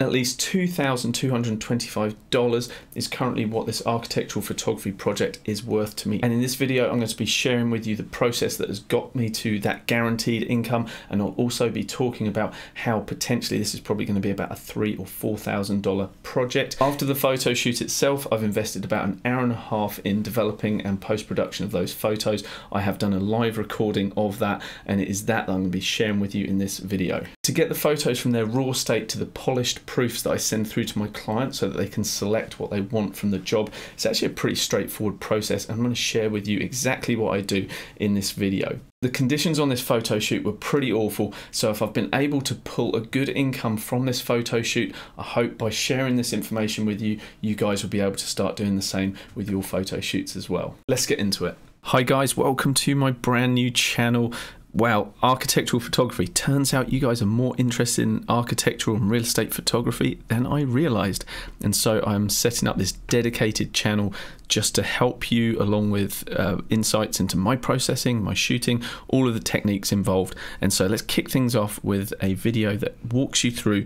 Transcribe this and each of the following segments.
At least $2,225 is currently what this architectural photography project is worth to me. And in this video, I'm going to be sharing with you the process that has got me to that guaranteed income. And I'll also be talking about how potentially this is probably going to be about a $3,000 or $4,000 project. After the photo shoot itself, I've invested about an hour and a half in developing and post-production of those photos. I have done a live recording of that, and it is that I'm going to be sharing with you in this video. To get the photos from their raw state to the polished proofs that I send through to my client so that they can select what they want from the job, it's actually a pretty straightforward process, and I'm going to share with you exactly what I do in this video. The conditions on this photo shoot were pretty awful, so if I've been able to pull a good income from this photo shoot, I hope by sharing this information with you, you guys will be able to start doing the same with your photo shoots as well. Let's get into it. Hi guys, welcome to my brand new channel. Wow, architectural photography. Turns out you guys are more interested in architectural and real estate photography than I realized. And so I'm setting up this dedicated channel just to help you, along with insights into my processing, my shooting, all of the techniques involved. And so let's kick things off with a video that walks you through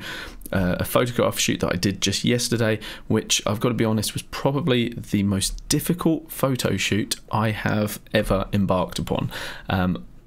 a photograph shoot that I did just yesterday, which I've got to be honest was probably the most difficult photo shoot I have ever embarked upon.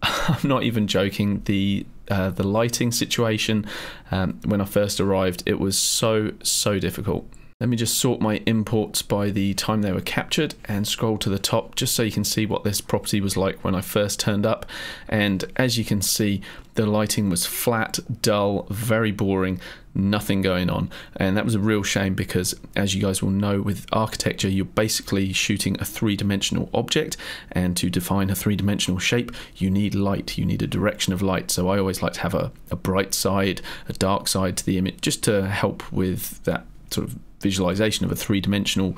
I'm not even joking. The lighting situation when I first arrived, it was so difficult. Let me just sort my imports by the time they were captured and scroll to the top just so you can see what this property was like when I first turned up. And as you can see, the lighting was flat, dull, very boring, nothing going on. And that was a real shame because, as you guys will know, with architecture, you're basically shooting a three-dimensional object, and to define a three-dimensional shape, you need light, you need a direction of light. So I always like to have a bright side, a dark side to the image, just to help with that sort of visualization of a three-dimensional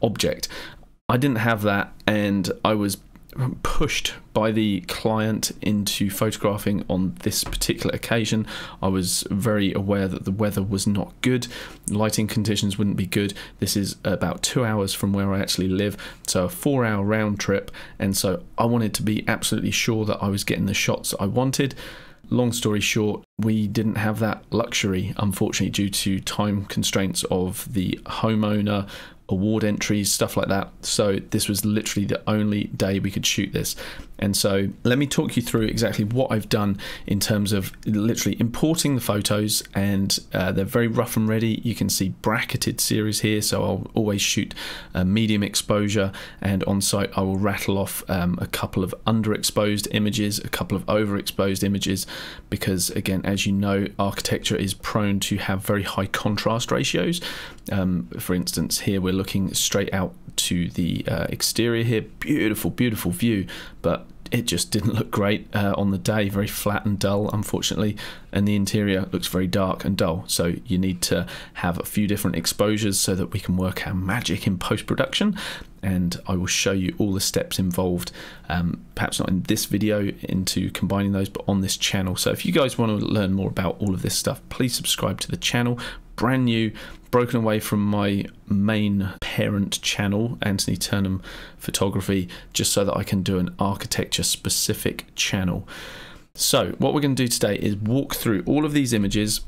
object. I didn't have that, and I was pushed by the client into photographing on this particular occasion. I was very aware that the weather was not good, lighting conditions wouldn't be good. This is about 2 hours from where I actually live, so a 4-hour round trip, and so I wanted to be absolutely sure that I was getting the shots I wanted. Long story short, we didn't have that luxury, unfortunately, due to time constraints of the homeowner, award entries, stuff like that. So this was literally the only day we could shoot this. And so let me talk you through exactly what I've done in terms of literally importing the photos, and they're very rough and ready. You can see bracketed series here, so I'll always shoot a medium exposure, and on site I will rattle off a couple of underexposed images, a couple of overexposed images, because again, as you know, architecture is prone to have very high contrast ratios. For instance, here we're looking straight out to the exterior here, beautiful view, but it just didn't look great on the day, very flat and dull, unfortunately, and the interior looks very dark and dull. So you need to have a few different exposures so that we can work our magic in post-production, and I will show you all the steps involved, perhaps not in this video into combining those, but on this channel. So if you guys want to learn more about all of this stuff, please subscribe to the channel. Brand new, broken away from my main parent channel, Anthony Turnham Photography, just so that I can do an architecture specific channel. So what we're going to do today is walk through all of these images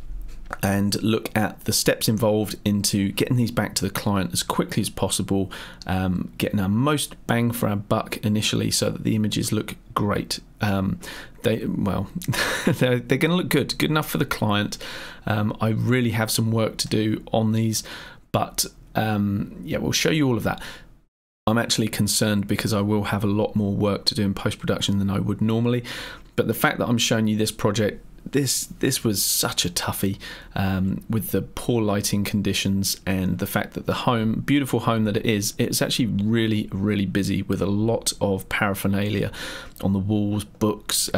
and look at the steps involved into getting these back to the client as quickly as possible, getting our most bang for our buck initially so that the images look great. They're going to look good enough for the client. I really have some work to do on these, but yeah, we'll show you all of that. I'm actually concerned because I will have a lot more work to do in post-production than I would normally, but the fact that I'm showing you this project, this was such a toughie, with the poor lighting conditions and the fact that the home, beautiful home that it is, it's actually really busy with a lot of paraphernalia on the walls, books,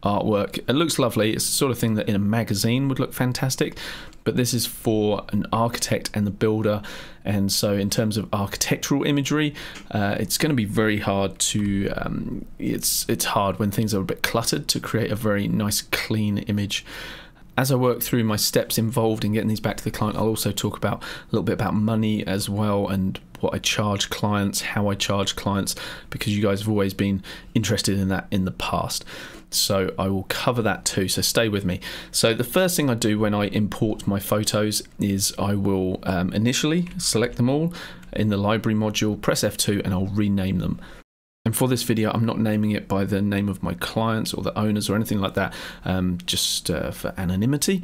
artwork. It looks lovely. It's the sort of thing that in a magazine would look fantastic, but this is for an architect and the builder, and so in terms of architectural imagery, it's going to be very hard to it's hard when things are a bit cluttered to create a very nice clean image. As I work through my steps involved in getting these back to the client, I'll also talk about a little bit about money as well, and what I charge clients, how I charge clients, because you guys have always been interested in that in the past. so I will cover that too, so stay with me. So the first thing I do when I import my photos is I will initially select them all in the library module, press F2, and I'll rename them. And for this video, I'm not naming it by the name of my clients or the owners or anything like that, just for anonymity.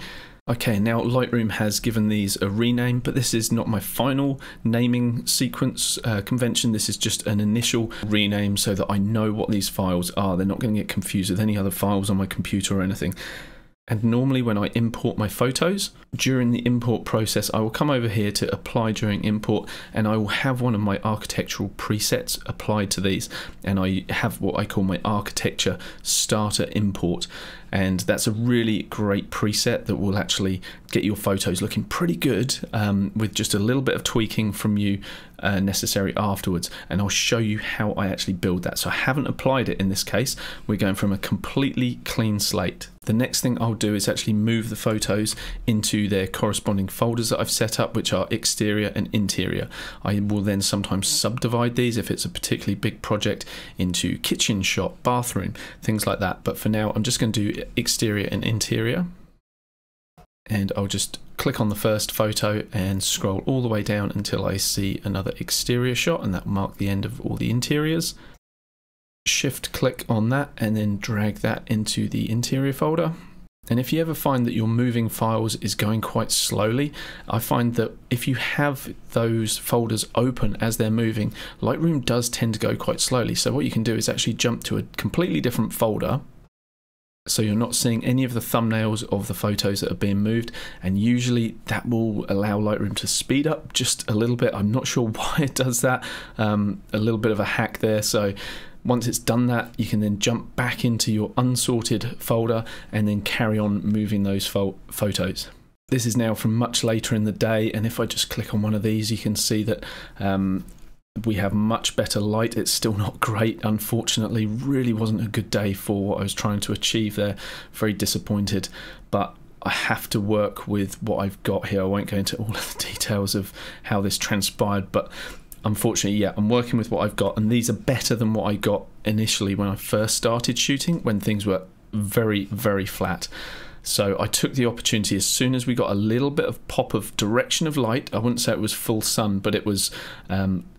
Okay, now Lightroom has given these a rename, but this is not my final naming sequence convention. This is just an initial rename so that I know what these files are. They're not going to get confused with any other files on my computer or anything. And normally when I import my photos, during the import process, I will come over here to apply during import, and I will have one of my architectural presets applied to these. And I have what I call my architecture starter import. And that's a really great preset that will actually get your photos looking pretty good with just a little bit of tweaking from you necessary afterwards. And I'll show you how I actually build that. So I haven't applied it in this case. We're going from a completely clean slate. The next thing I'll do is actually move the photos into their corresponding folders that I've set up, which are exterior and interior. I will then sometimes subdivide these if it's a particularly big project into kitchen shot, bathroom, things like that. But for now, I'm just going to do exterior and interior. And I'll just click on the first photo and scroll all the way down until I see another exterior shot, and that will mark the end of all the interiors. Shift click on that and then drag that into the interior folder. And if you ever find that your moving files is going quite slowly, I find that if you have those folders open as they're moving, Lightroom does tend to go quite slowly. So what you can do is actually jump to a completely different folder, so you're not seeing any of the thumbnails of the photos that are being moved, and usually that will allow Lightroom to speed up just a little bit. I'm not sure why it does that. A little bit of a hack there. So once it's done that, you can then jump back into your unsorted folder and then carry on moving those photos. This is now from much later in the day, and if I just click on one of these, you can see that we have much better light. It's still not great, unfortunately. Really wasn't a good day for what I was trying to achieve there. Very disappointed, but I have to work with what I've got here. I won't go into all of the details of how this transpired, but unfortunately, yeah, I'm working with what I've got, and these are better than what I got initially when I first started shooting, when things were very, very flat. So I took the opportunity as soon as we got a little bit of pop of direction of light. I wouldn't say it was full sun, but it was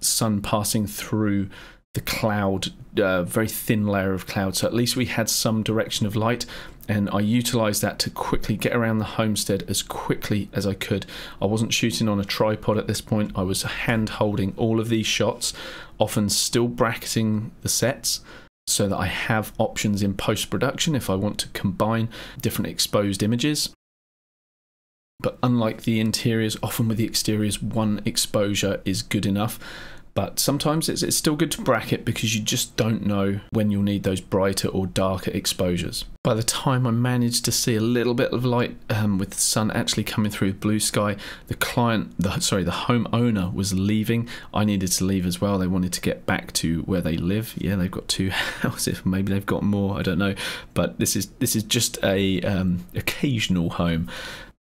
sun passing through the cloud, very thin layer of cloud. So at least we had some direction of light, and I utilized that to quickly get around the homestead as quickly as I could. I wasn't shooting on a tripod at this point. I was hand holding all of these shots, often still bracketing the sets, so that I have options in post-production if I want to combine different exposed images. But unlike the interiors, often with the exteriors, one exposure is good enough. But sometimes it's still good to bracket, because you just don't know when you'll need those brighter or darker exposures. By the time I managed to see a little bit of light with the sun actually coming through the blue sky, the homeowner was leaving. I needed to leave as well. They wanted to get back to where they live. Yeah, they've got 2 houses. Maybe they've got more. I don't know. But this is just a occasional home.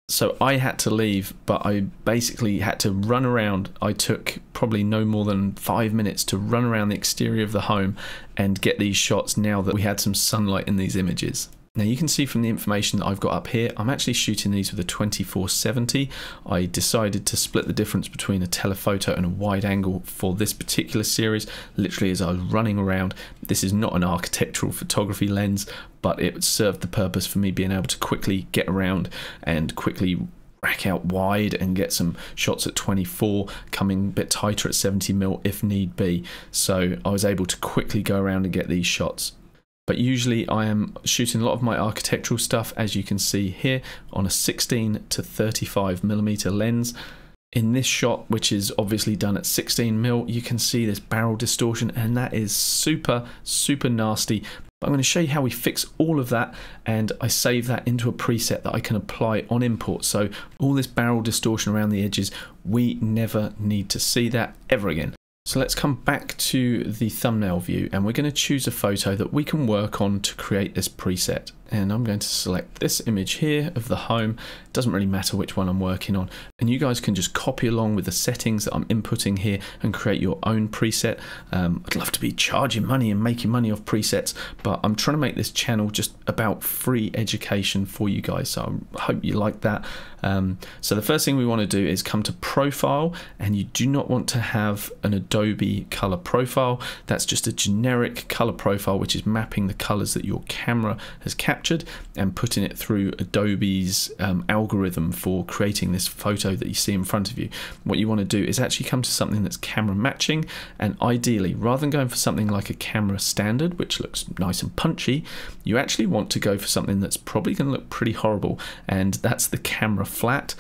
So I had to leave, but I basically had to run around. I took probably no more than 5 minutes to run around the exterior of the home and get these shots now that we had some sunlight in these images. Now you can see from the information that I've got up here, I'm actually shooting these with a 24-70. I decided to split the difference between a telephoto and a wide angle for this particular series, literally as I was running around. This is not an architectural photography lens, but it served the purpose for me being able to quickly get around and quickly rack out wide and get some shots at 24, coming a bit tighter at 70mm if need be. So I was able to quickly go around and get these shots. But usually I am shooting a lot of my architectural stuff, as you can see here, on a 16-35mm lens. In this shot, which is obviously done at 16mm, you can see this barrel distortion, and that is super, super nasty. But I'm going to show you how we fix all of that, and I save that into a preset that I can apply on import. So all this barrel distortion around the edges, we never need to see that ever again. So let's come back to the thumbnail view, and we're going to choose a photo that we can work on to create this preset. and I'm going to select this image here of the home. It doesn't really matter which one I'm working on, and you guys can just copy along with the settings that I'm inputting here and create your own preset. I'd love to be charging money and making money off presets, but I'm trying to make this channel just about free education for you guys, so I hope you like that. So the first thing we want to do is come to profile, and you do not want to have an Adobe color profile. That's just a generic color profile which is mapping the colors that your camera has captured and putting it through Adobe's algorithm for creating this photo that you see in front of you. What you want to do is actually come to something that's camera matching, and ideally, rather than going for something like a camera standard which looks nice and punchy, you actually want to go for something that's probably going to look pretty horrible, and that's the camera flat,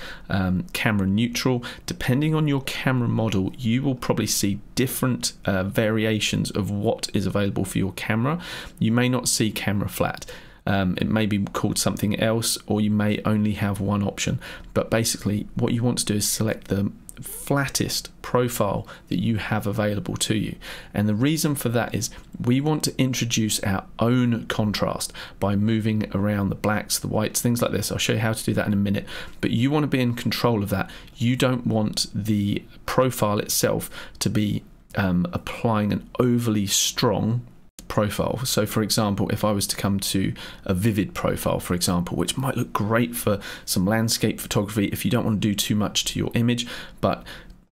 camera neutral. Depending on your camera model, you will probably see different variations of what is available for your camera. You may not see camera flat. It may be called something else, or you may only have one option, but basically what you want to do is select the flattest profile that you have available to you. And the reason for that is we want to introduce our own contrast by moving around the blacks, the whites, things like this. I'll show you how to do that in a minute, but you want to be in control of that. You don't want the profile itself to be applying an overly strong profile. So for example, if I was to come to a vivid profile, for example, which might look great for some landscape photography if you don't want to do too much to your image, but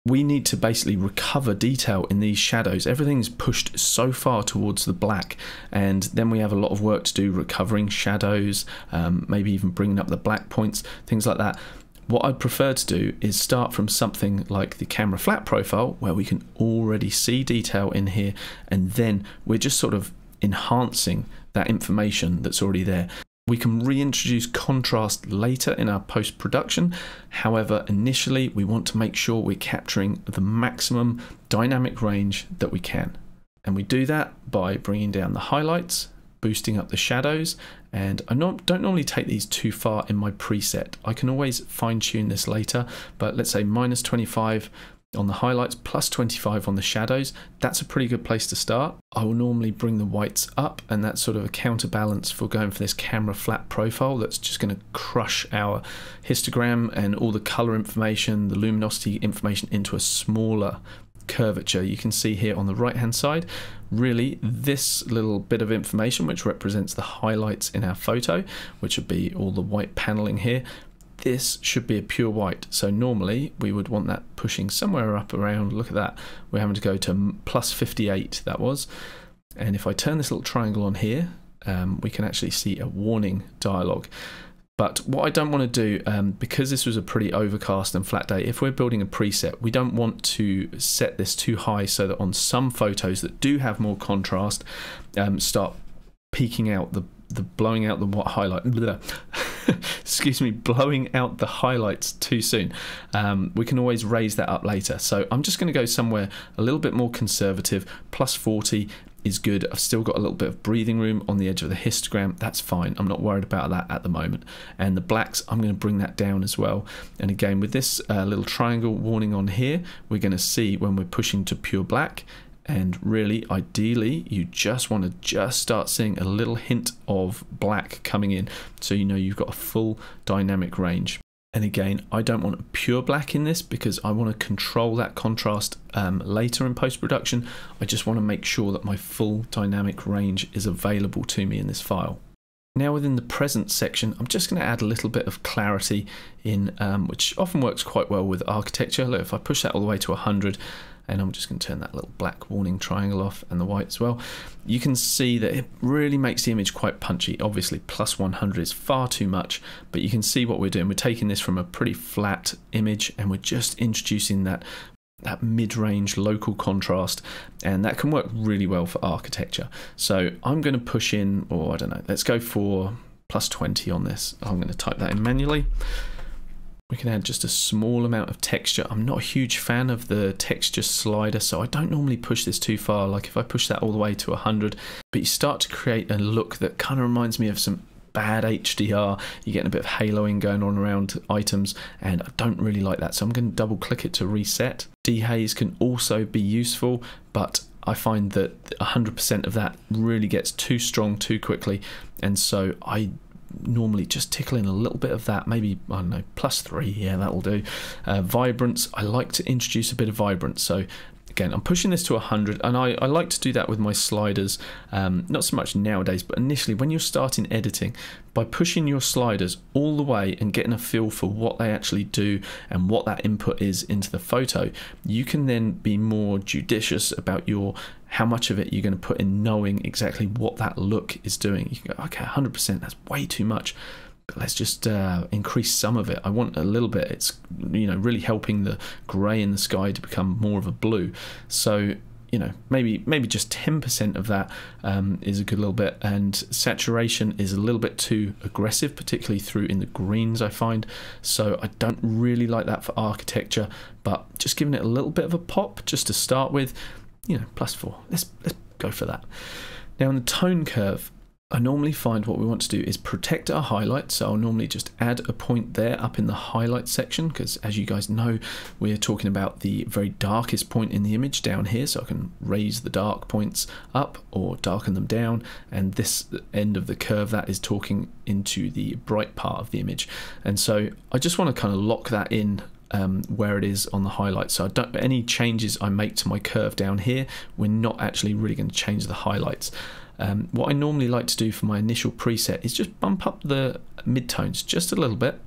we need to basically recover detail in these shadows. Everything's pushed so far towards the black, and then we have a lot of work to do recovering shadows, maybe even bringing up the black points, things like that. What I'd prefer to do is start from something like the camera flat profile, where we can already see detail in here, and then we're just sort of enhancing that information that's already there. We can reintroduce contrast later in our post-production. However, initially we want to make sure we're capturing the maximum dynamic range that we can. And we do that by bringing down the highlights, boosting up the shadows, and I don't normally take these too far in my preset. I can always fine tune this later, but let's say -25 on the highlights, +25 on the shadows. That's a pretty good place to start. I will normally bring the whites up, and that's sort of a counterbalance for going for this camera flat profile that's just going to crush our histogram and all the color information, the luminosity information into a smaller curvature. You can see here on the right hand side, really this little bit of information which represents the highlights in our photo, which would be all the white paneling here. This should be a pure white, so normally we would want that pushing somewhere up around, look at that, we're having to go to +58, that was. And if I turn this little triangle on here, we can actually see a warning dialog. But what I don't want to do, because this was a pretty overcast and flat day, if we're building a preset, we don't want to set this too high so that on some photos that do have more contrast, start peeking out the blowing out the highlight. Excuse me, blowing out the highlights too soon. We can always raise that up later. So I'm just going to go somewhere a little bit more conservative. +40 is good. I've still got a little bit of breathing room on the edge of the histogram. That's fine. I'm not worried about that at the moment. And the blacks, I'm going to bring that down as well. And again, with this little triangle warning on here, we're going to see when we're pushing to pure black. And really, ideally, you just want to start seeing a little hint of black coming in, so you know you've got a full dynamic range. And again, I don't want a pure black in this because I want to control that contrast later in post-production. I just want to make sure that my full dynamic range is available to me in this file. Now within the present section, I'm just going to add a little bit of clarity in, which often works quite well with architecture. Look, if I push that all the way to 100, and I'm just going to turn that little black warning triangle off and the white as well, you can see that it really makes the image quite punchy. Obviously +100 is far too much, but you can see what we're doing. We're taking this from a pretty flat image and we're just introducing that mid-range local contrast, and that can work really well for architecture. So I'm going to push in, or I don't know, let's go for +20 on this. I'm going to type that in manually. We can add just a small amount of texture. I'm not a huge fan of the texture slider, so I don't normally push this too far. Like if I push that all the way to 100, but you start to create a look that kind of reminds me of some bad HDR. You're getting a bit of haloing going on around items, and I don't really like that. So I'm going to double click it to reset. Dehaze can also be useful, but I find that 100% of that really gets too strong too quickly, and so I normally just tickle in a little bit of that, maybe, I don't know, +3, yeah, that'll do. Vibrance, I like to introduce a bit of vibrance, so again, I'm pushing this to 100, and I like to do that with my sliders, not so much nowadays, but initially when you're starting editing, by pushing your sliders all the way and getting a feel for what they actually do and what that input is into the photo, you can then be more judicious about how much of it you're going to put in, knowing exactly what that look is doing. You can go, okay, 100%, that's way too much, but let's just increase some of it. I want a little bit. It's, you know, really helping the grey in the sky to become more of a blue. So, you know, maybe just 10% of that is a good little bit, and saturation is a little bit too aggressive, particularly through in the greens, I find. So I don't really like that for architecture, but just giving it a little bit of a pop just to start with, you know, +4. Let's go for that. Now, in the tone curve, I normally find what we want to do is protect our highlight, so I'll normally just add a point there up in the highlight section, because as you guys know, we're talking about the very darkest point in the image down here, so I can raise the dark points up or darken them down, and this end of the curve, that is talking into the bright part of the image. And so I just want to kind of lock that in where it is on the highlight, so any changes I make to my curve down here, we're not actually really going to change the highlights. What I normally like to do for my initial preset is just bump up the midtones just a little bit,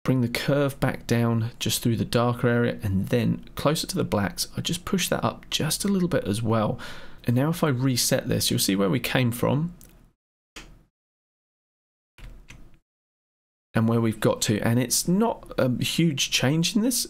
bring the curve back down just through the darker area, and then closer to the blacks I just push that up just a little bit as well. And now if I reset this, you'll see where we came from and where we've got to, and it's not a huge change in this,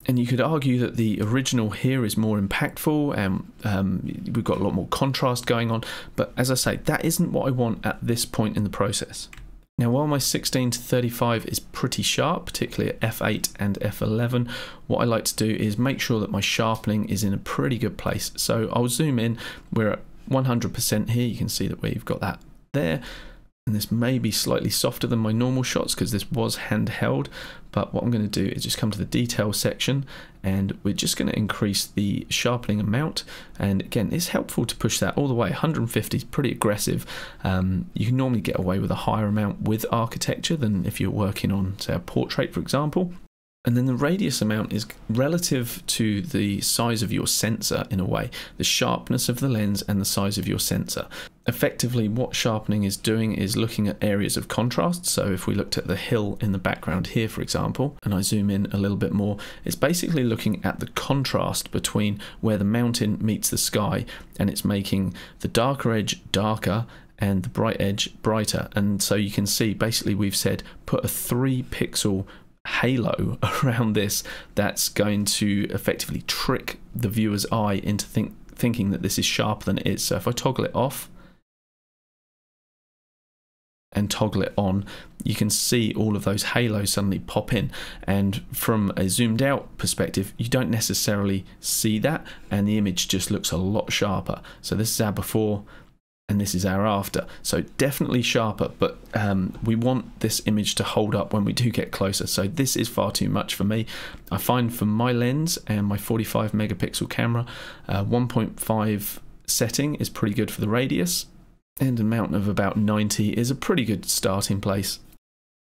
and you could argue that the original here is more impactful, and we've got a lot more contrast going on, but as I say, that isn't what I want at this point in the process. Now, while my 16 to 35 is pretty sharp, particularly at f8 and f11, what I like to do is make sure that my sharpening is in a pretty good place. So I'll zoom in, we're at 100% here, you can see that we've got that there. And this may be slightly softer than my normal shots because this was handheld, but what I'm going to do is just come to the detail section, and we're just going to increase the sharpening amount. And again, it's helpful to push that all the way. 150 is pretty aggressive. You can normally get away with a higher amount with architecture than if you're working on, say, a portrait, for example. And then the radius amount is relative to the size of your sensor in a way, the sharpness of the lens and the size of your sensor. Effectively, what sharpening is doing is looking at areas of contrast. So if we looked at the hill in the background here, for example, and I zoom in a little bit more, it's basically looking at the contrast between where the mountain meets the sky, and it's making the darker edge darker and the bright edge brighter. And so you can see basically we've said put a 3 pixel halo around this that's going to effectively trick the viewer's eye into thinking that this is sharper than it is. So if I toggle it off and toggle it on, you can see all of those halos suddenly pop in, and from a zoomed out perspective you don't necessarily see that, and the image just looks a lot sharper. So this is our before and this is our after, so definitely sharper, but we want this image to hold up when we do get closer. So this is far too much for me. I find for my lens and my 45 megapixel camera, 1.5 setting is pretty good for the radius, and an amount of about 90 is a pretty good starting place.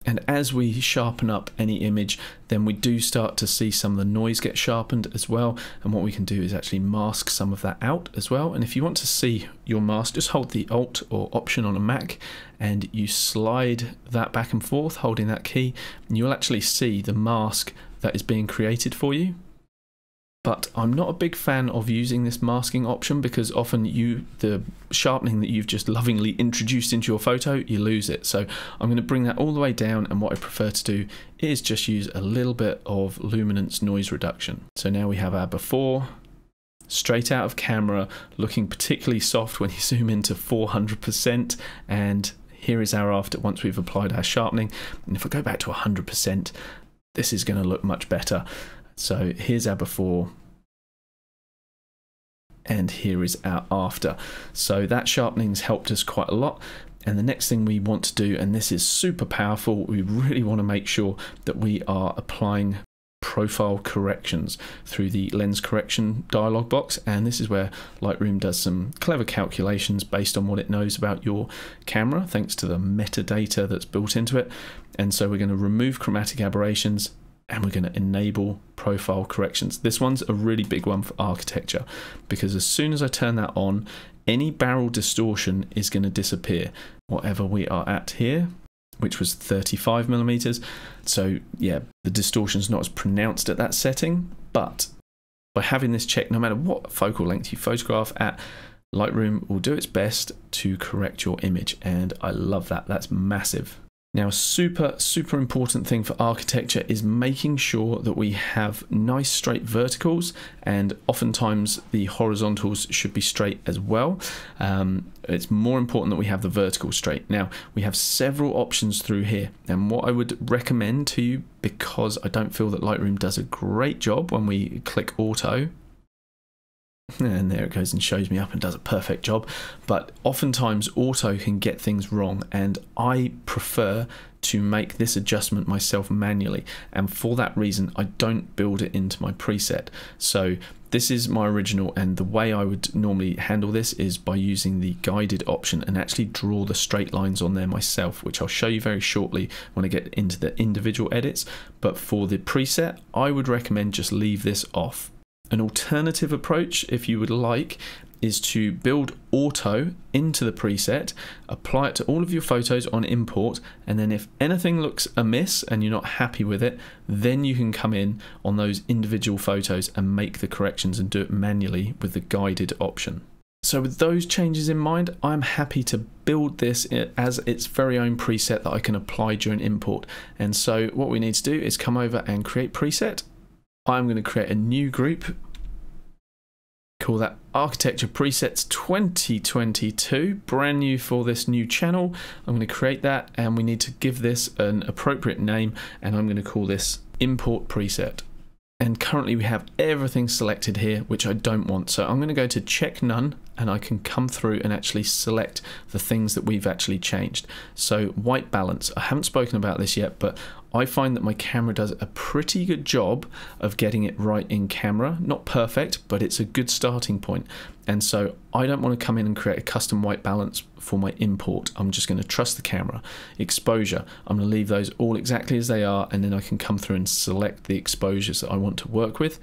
And as we sharpen up any image, then we do start to see some of the noise get sharpened as well. And what we can do is actually mask some of that out as well. And if you want to see your mask, just hold the Alt or Option on a Mac and you slide that back and forth, holding that key, and you'll actually see the mask that is being created for you. But I'm not a big fan of using this masking option because often the sharpening that you've just lovingly introduced into your photo, you lose it. So I'm going to bring that all the way down, and what I prefer to do is just use a little bit of luminance noise reduction. So now we have our before, straight out of camera, looking particularly soft when you zoom into 400%, and here is our after once we've applied our sharpening. And if I go back to 100%, this is going to look much better. So here's our before and here is our after. So that sharpening's helped us quite a lot. And the next thing we want to do, and this is super powerful, we really want to make sure that we are applying profile corrections through the lens correction dialog box, and this is where Lightroom does some clever calculations based on what it knows about your camera thanks to the metadata that's built into it. And so we're going to remove chromatic aberrations and we're going to enable profile corrections. This one's a really big one for architecture because as soon as I turn that on, any barrel distortion is going to disappear, whatever we are at here, which was 35mm. So yeah, the distortion's not as pronounced at that setting, but by having this checked, no matter what focal length you photograph at, Lightroom will do its best to correct your image, and I love that. That's massive. Now, a super important thing for architecture is making sure that we have nice straight verticals, and oftentimes the horizontals should be straight as well. It's more important that we have the vertical straight. Now, we have several options through here, and what I would recommend to you, because I don't feel that Lightroom does a great job when we click auto, and there it goes and shows me up and does a perfect job, but oftentimes auto can get things wrong, and I prefer to make this adjustment myself manually, and for that reason I don't build it into my preset. So this is my original, and the way I would normally handle this is by using the guided option and actually draw the straight lines on there myself, which I'll show you very shortly when I get into the individual edits. But for the preset, I would recommend just leave this off. An alternative approach, if you would like, is to build auto into the preset, apply it to all of your photos on import, and then if anything looks amiss and you're not happy with it, then you can come in on those individual photos and make the corrections and do it manually with the guided option. So with those changes in mind, I'm happy to build this as its very own preset that I can apply during import. And so what we need to do is come over and create preset. I'm going to create a new group, call that Architecture Presets 2022, brand new for this new channel. I'm going to create that, and we need to give this an appropriate name, and I'm going to call this Import Preset. And currently we have everything selected here, which I don't want. So I'm going to go to check none, and I can come through and actually select the things that we've actually changed. So white balance, I haven't spoken about this yet, but I find that my camera does a pretty good job of getting it right in camera. Not perfect, but it's a good starting point. And so I don't want to come in and create a custom white balance for my import. I'm just going to trust the camera. Exposure, I'm going to leave those all exactly as they are, and then I can come through and select the exposures that I want to work with.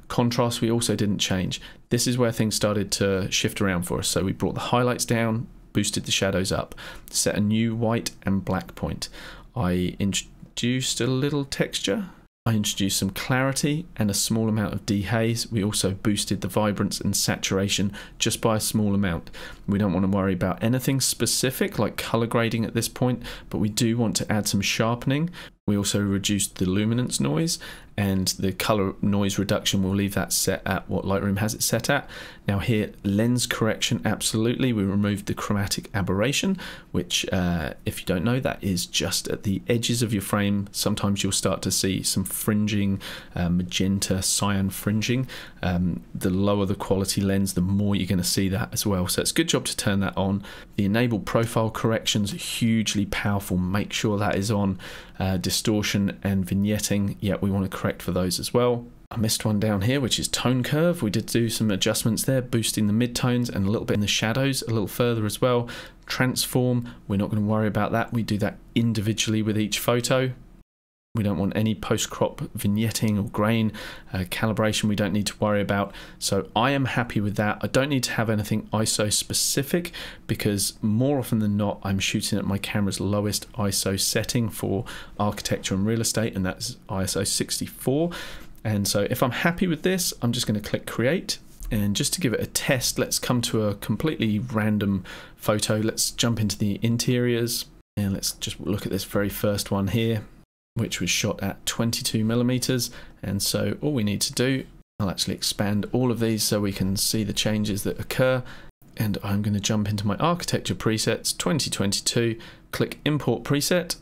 Contrast, we also didn't change. This is where things started to shift around for us. So we brought the highlights down, boosted the shadows up, set a new white and black point. I introduced a little texture. I introduced some clarity and a small amount of dehaze. We also boosted the vibrance and saturation just by a small amount. We don't want to worry about anything specific like color grading at this point, but we do want to add some sharpening. We also reduced the luminance noise, and the color noise reduction, we'll leave that set at what Lightroom has it set at. Now here, lens correction, absolutely. We removed the chromatic aberration, which if you don't know, that is just at the edges of your frame. Sometimes you'll start to see some fringing, magenta, cyan fringing. The lower the quality lens, the more you're going to see that as well. So it's a good job to turn that on. The enable profile corrections, hugely powerful. Make sure that is on. Distortion and vignetting, yeah, we want to correct for those as well. I missed one down here, which is tone curve. We did do some adjustments there, boosting the midtones and a little bit in the shadows a little further as well. Transform, we're not going to worry about that. We do that individually with each photo. We don't want any post-crop vignetting or grain calibration we don't need to worry about. So I am happy with that. I don't need to have anything ISO specific because more often than not, I'm shooting at my camera's lowest ISO setting for architecture and real estate, and that's ISO 64. And so if I'm happy with this, I'm just going to click create. And just to give it a test, let's come to a completely random photo. Let's jump into the interiors and let's just look at this very first one here, which was shot at 22mm. And so all we need to do, I'll actually expand all of these so we can see the changes that occur. And I'm going to jump into my architecture presets 2022, click import preset,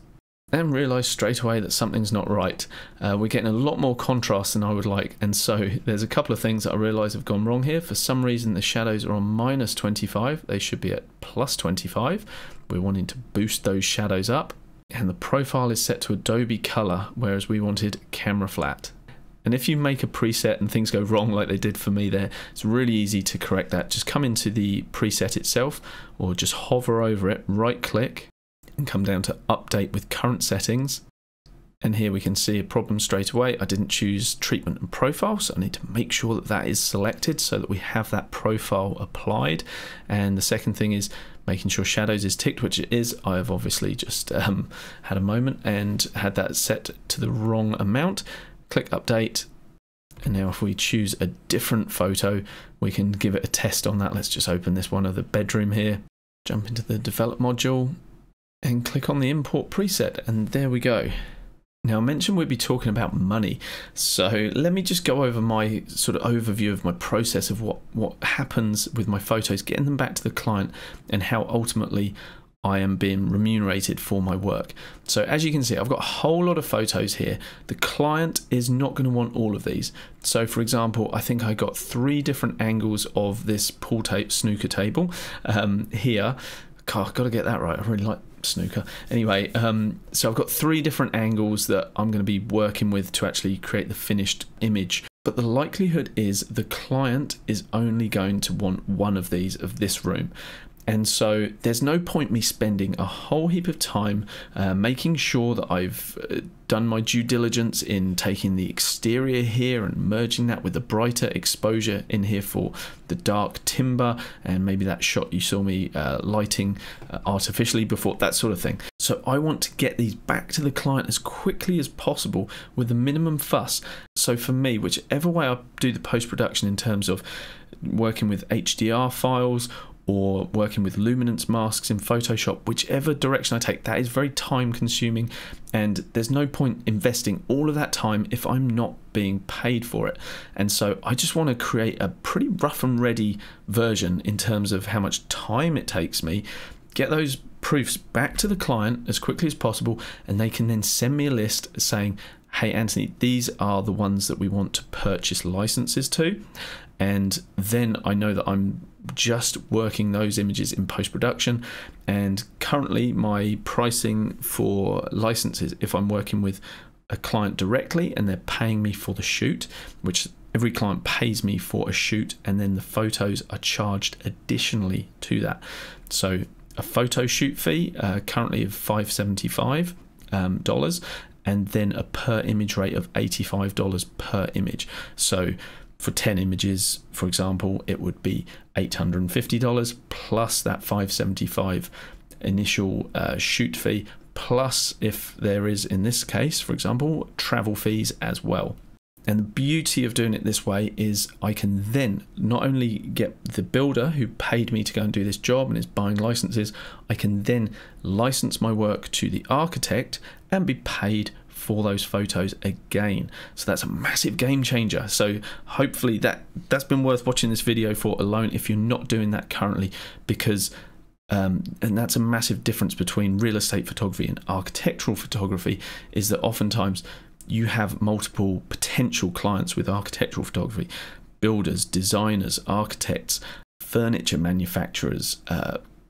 and realize straight away that something's not right. We're getting a lot more contrast than I would like, and so there's a couple of things that I realize have gone wrong here. For some reason the shadows are on -25, they should be at +25. We're wanting to boost those shadows up, and the profile is set to Adobe color, whereas we wanted camera flat. And if you make a preset and things go wrong like they did for me there, it's really easy to correct that. Just come into the preset itself or just hover over it, right click and come down to update with current settings. And here we can see a problem straight away. I didn't choose treatment and profile, so I need to make sure that that is selected so that we have that profile applied. And the second thing is making sure shadows is ticked, which it is. I have obviously just had a moment and had that set to the wrong amount. Click update, and now if we choose a different photo, we can give it a test on that. Let's just open this one of the bedroom here, jump into the develop module and click on the import preset, and there we go. Now, I mentioned we'd be talking about money, so let me just go over my sort of overview of my process of what happens with my photos, getting them back to the client, and how ultimately I am being remunerated for my work. So as you can see, I've got a whole lot of photos here. The client is not going to want all of these. So for example, I think I got 3 different angles of this pool tape snooker table here. God, I've got to get that right. I really like snooker. Anyway, so I've got 3 different angles that I'm going to be working with to actually create the finished image. But the likelihood is the client is only going to want one of these of this room. And so there's no point me spending a whole heap of time making sure that I've done my due diligence in taking the exterior here and merging that with the brighter exposure in here for the dark timber, and maybe that shot you saw me lighting artificially before, that sort of thing. So I want to get these back to the client as quickly as possible with the minimum fuss. So for me, whichever way I do the post-production in terms of working with HDR files or working with luminance masks in Photoshop, whichever direction I take, that is very time consuming, and there's no point investing all of that time if I'm not being paid for it. And so I just want to create a pretty rough and ready version in terms of how much time it takes me, get those proofs back to the client as quickly as possible, and they can then send me a list saying, hey Anthony, these are the ones that we want to purchase licenses to. And then I know that I'm just working those images in post-production. And currently my pricing for licenses, if I'm working with a client directly and they're paying me for the shoot, which every client pays me for a shoot, and then the photos are charged additionally to that. So a photo shoot fee currently of $575, and then a per image rate of $85 per image. So for 10 images, for example, it would be $850 plus that $575 initial shoot fee, plus if there is, in this case, for example, travel fees as well. And the beauty of doing it this way is I can then not only get the builder who paid me to go and do this job and is buying licenses, I can then license my work to the architect and be paid for those photos again. So that's a massive game changer. So hopefully that's been worth watching this video for alone if you're not doing that currently, because and that's a massive difference between real estate photography and architectural photography, is that oftentimes you have multiple potential clients with architectural photography: builders, designers, architects, furniture manufacturers,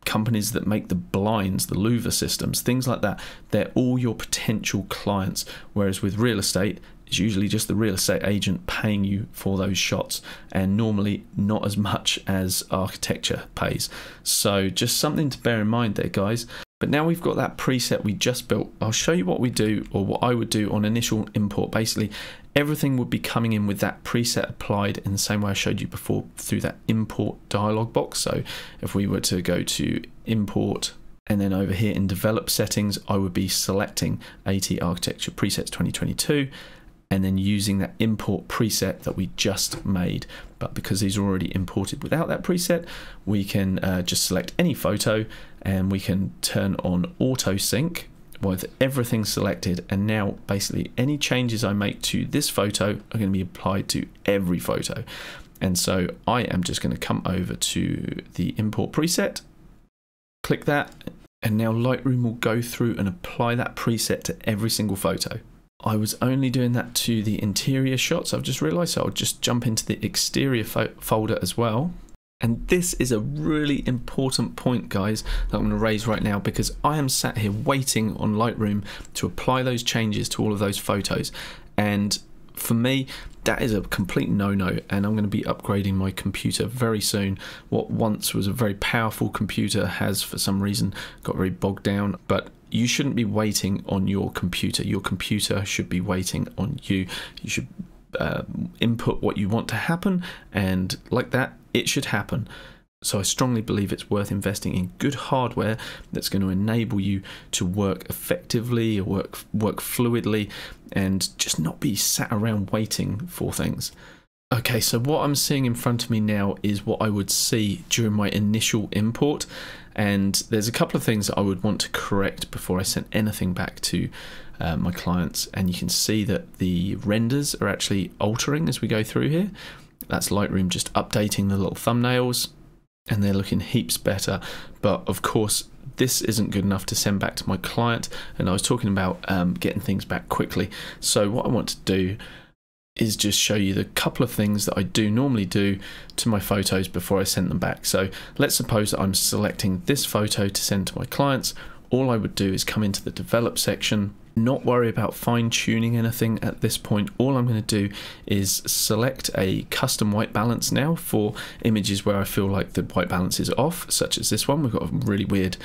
companies that make the blinds, the louver systems, things like that. They're all your potential clients. Whereas with real estate, it's usually just the real estate agent paying you for those shots, and normally not as much as architecture pays. So just something to bear in mind there, guys. But now we've got that preset we just built, I'll show you what we do, or what I would do on initial import. Basically, everything would be coming in with that preset applied in the same way I showed you before through that import dialog box. So if we were to go to import and then over here in develop settings, I would be selecting AT Architecture Presets 2022 and then using that import preset that we just made. But because these are already imported without that preset, we can just select any photo and we can turn on auto sync with everything selected, and now basically any changes I make to this photo are going to be applied to every photo. And so I am just going to come over to the import preset, click that, and now Lightroom will go through and apply that preset to every single photo. I was only doing that to the interior shots, I've just realized, so I'll just jump into the exterior folder as well. And this is a really important point, guys, that I'm going to raise right now, because I am sat here waiting on Lightroom to apply those changes to all of those photos. And for me, that is a complete no-no, and I'm going to be upgrading my computer very soon. What once was a very powerful computer has for some reason got very bogged down, but you shouldn't be waiting on your computer. Your computer should be waiting on you. You should input what you want to happen, and like that, it should happen. So I strongly believe it's worth investing in good hardware that's going to enable you to work effectively, or work fluidly, and just not be sat around waiting for things. Okay, so what I'm seeing in front of me now is what I would see during my initial import, and there's a couple of things that I would want to correct before I send anything back to my clients. And you can see that the renders are actually altering as we go through here. That's Lightroom just updating the little thumbnails, and they're looking heaps better. But of course, this isn't good enough to send back to my client, and I was talking about getting things back quickly. So what I want to do is just show you the couple of things that I do normally do to my photos before I send them back. So let's suppose that I'm selecting this photo to send to my clients. All I would do is come into the develop section, not worry about fine-tuning anything at this point. All I'm going to do is select a custom white balance now for images where I feel like the white balance is off, such as this one. We've got a really weird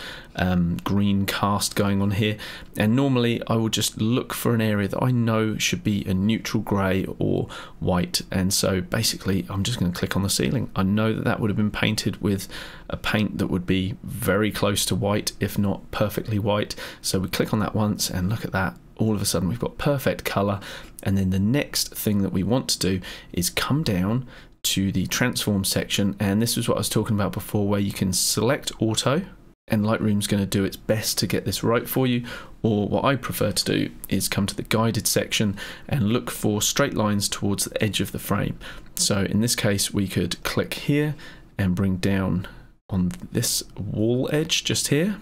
green cast going on here, and normally I will just look for an area that I know should be a neutral grey or white, and so basically I'm just going to click on the ceiling. I know that that would have been painted with a paint that would be very close to white, if not perfectly white. So we click on that once, and look at that, all of a sudden we've got perfect color. And then the next thing that we want to do is come down to the transform section, and this is what I was talking about before, where you can select auto, and Lightroom's going to do its best to get this right for you. Or what I prefer to do is come to the guided section and look for straight lines towards the edge of the frame. So in this case, we could click here and bring down on this wall edge just here,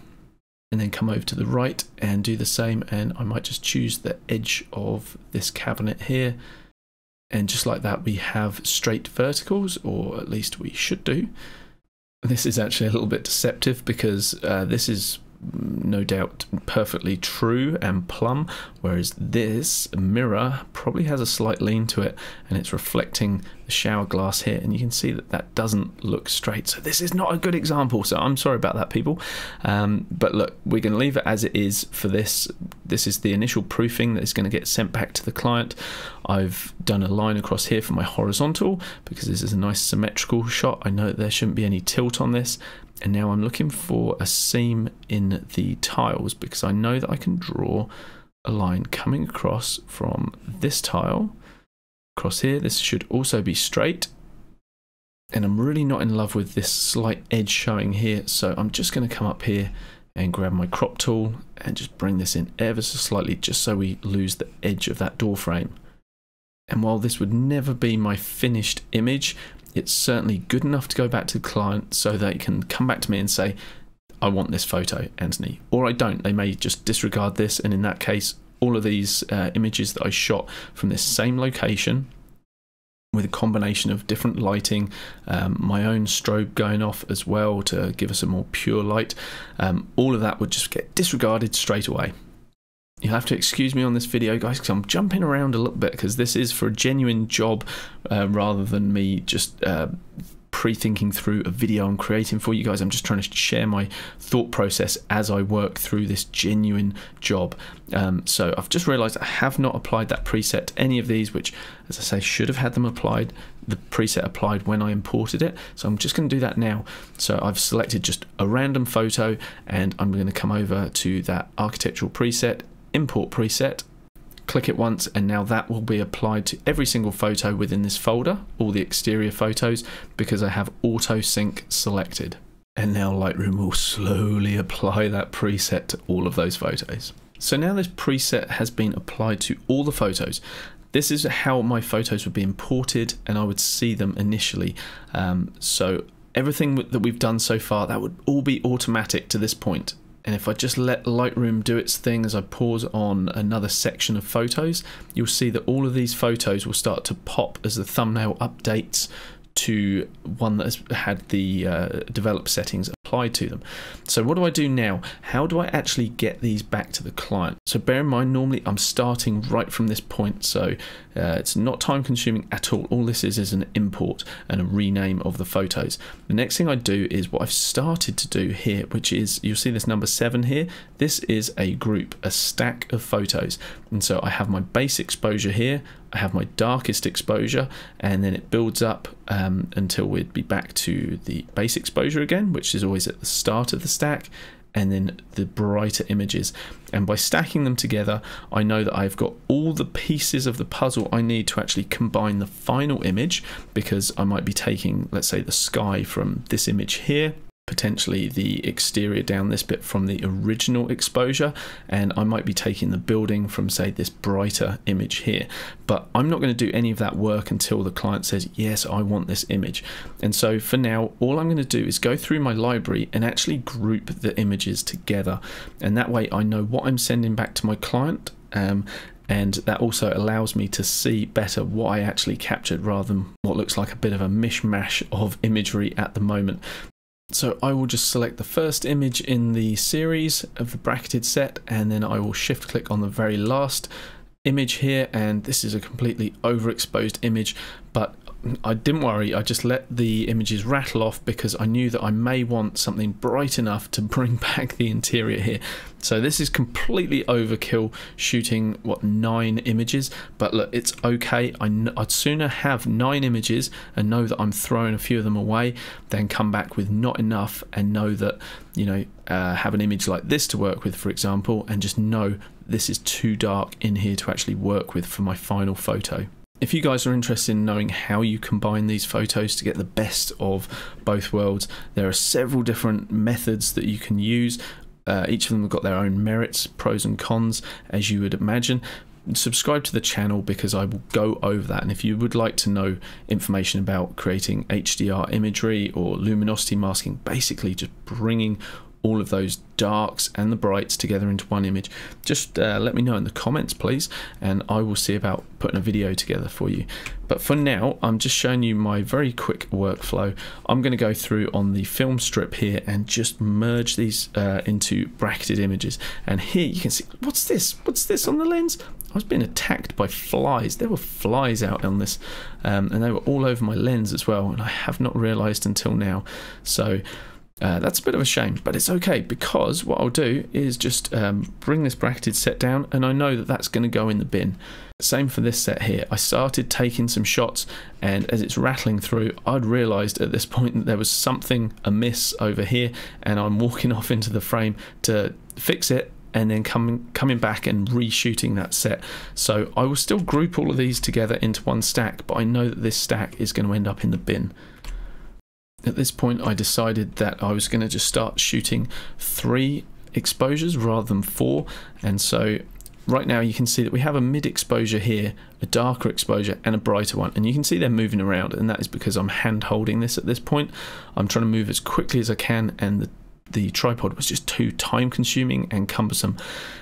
and then come over to the right and do the same. And I might just choose the edge of this cabinet here, and just like that we have straight verticals, or at least we should do. This is actually a little bit deceptive because this is no doubt perfectly true and plumb, whereas this mirror probably has a slight lean to it, and it's reflecting the shower glass here, and you can see that that doesn't look straight. So this is not a good example, so I'm sorry about that, people. But look, we can leave it as it is for this. This is the initial proofing that is going to get sent back to the client. I've done a line across here for my horizontal because this is a nice symmetrical shot. I know that there shouldn't be any tilt on this. And now I'm looking for a seam in the tiles, because I know that I can draw a line coming across from this tile across here. This should also be straight, and I'm really not in love with this slight edge showing here, so I'm just going to come up here and grab my crop tool and just bring this in ever so slightly, just so we lose the edge of that door frame. And while this would never be my finished image, it's certainly good enough to go back to the client so they can come back to me and say, I want this photo, Anthony. Or I don't. They may just disregard this, and in that case, all of these images that I shot from this same location with a combination of different lighting, my own strobe going off as well to give us a more pure light, all of that would just get disregarded straight away. You'll have to excuse me on this video, guys, because I'm jumping around a little bit, because this is for a genuine job rather than me just pre-thinking through a video I'm creating for you guys. I'm just trying to share my thought process as I work through this genuine job. So I've just realized I have not applied that preset to any of these, which, as I say, should have had them applied, the preset applied when I imported it. So I'm just going to do that now. So I've selected just a random photo, and I'm going to come over to that architectural preset, import preset, click it once, and now that will be applied to every single photo within this folder, all the exterior photos, because I have auto sync selected. And now Lightroom will slowly apply that preset to all of those photos. So now this preset has been applied to all the photos. This is how my photos would be imported, and I would see them initially. So everything that we've done so far, that would all be automatic to this point. And if I just let Lightroom do its thing as I pause on another section of photos, you'll see that all of these photos will start to pop as the thumbnail updates to one that has had the develop settings applied to them. So what do I do now? How do I actually get these back to the client? So bear in mind, normally I'm starting right from this point, so it's not time consuming at all. All this is an import and a rename of the photos. The next thing I do is what I've started to do here, which is, you'll see this number 7 here. This is a group, a stack of photos. And so I have my base exposure here, I have my darkest exposure, and then it builds up until we'd be back to the base exposure again, which is always at the start of the stack, and then the brighter images. And by stacking them together, I know that I've got all the pieces of the puzzle I need to actually combine the final image, because I might be taking, let's say, the sky from this image here, potentially the exterior down this bit from the original exposure, and I might be taking the building from, say, this brighter image here. But I'm not going to do any of that work until the client says, yes, I want this image. And so for now, all I'm going to do is go through my library and actually group the images together, and that way I know what I'm sending back to my client, and that also allows me to see better what I actually captured, rather than what looks like a bit of a mishmash of imagery at the moment. So I will just select the first image in the series of the bracketed set, and then I will shift click on the very last image here, and this is a completely overexposed image, but I didn't worry. I just let the images rattle off because I knew that I may want something bright enough to bring back the interior here. So this is completely overkill, shooting what, 9 images, but look, it's okay. I'd sooner have 9 images and know that I'm throwing a few of them away than come back with not enough and know that, you know, have an image like this to work with, for example, and just know this is too dark in here to actually work with for my final photo. If you guys are interested in knowing how you combine these photos to get the best of both worlds, there are several different methods that you can use. Each of them have got their own merits, pros and cons, as you would imagine. Subscribe to the channel because I will go over that, and if you would like to know information about creating HDR imagery or luminosity masking, basically just bringing all of those darks and the brights together into one image, just let me know in the comments, please, and I will see about putting a video together for you. But for now, I'm just showing you my very quick workflow. I'm going to go through on the film strip here and just merge these into bracketed images. And here you can see, what's this? What's this on the lens? I was being attacked by flies. There were flies out on this, and they were all over my lens as well, and I have not realized until now. So that's a bit of a shame, but it's okay, because what I'll do is just bring this bracketed set down, and I know that that's going to go in the bin. Same for this set here. I started taking some shots, and as it's rattling through, I'd realized at this point that there was something amiss over here, and I'm walking off into the frame to fix it, and then coming back and reshooting that set. So I will still group all of these together into one stack, but I know that this stack is going to end up in the bin. At this point, I decided that I was going to just start shooting 3 exposures rather than 4, and so right now you can see that we have a mid exposure here, a darker exposure and a brighter one, and you can see they're moving around, and that is because I'm hand holding this at this point. I'm trying to move as quickly as I can, and the tripod was just too time consuming and cumbersome,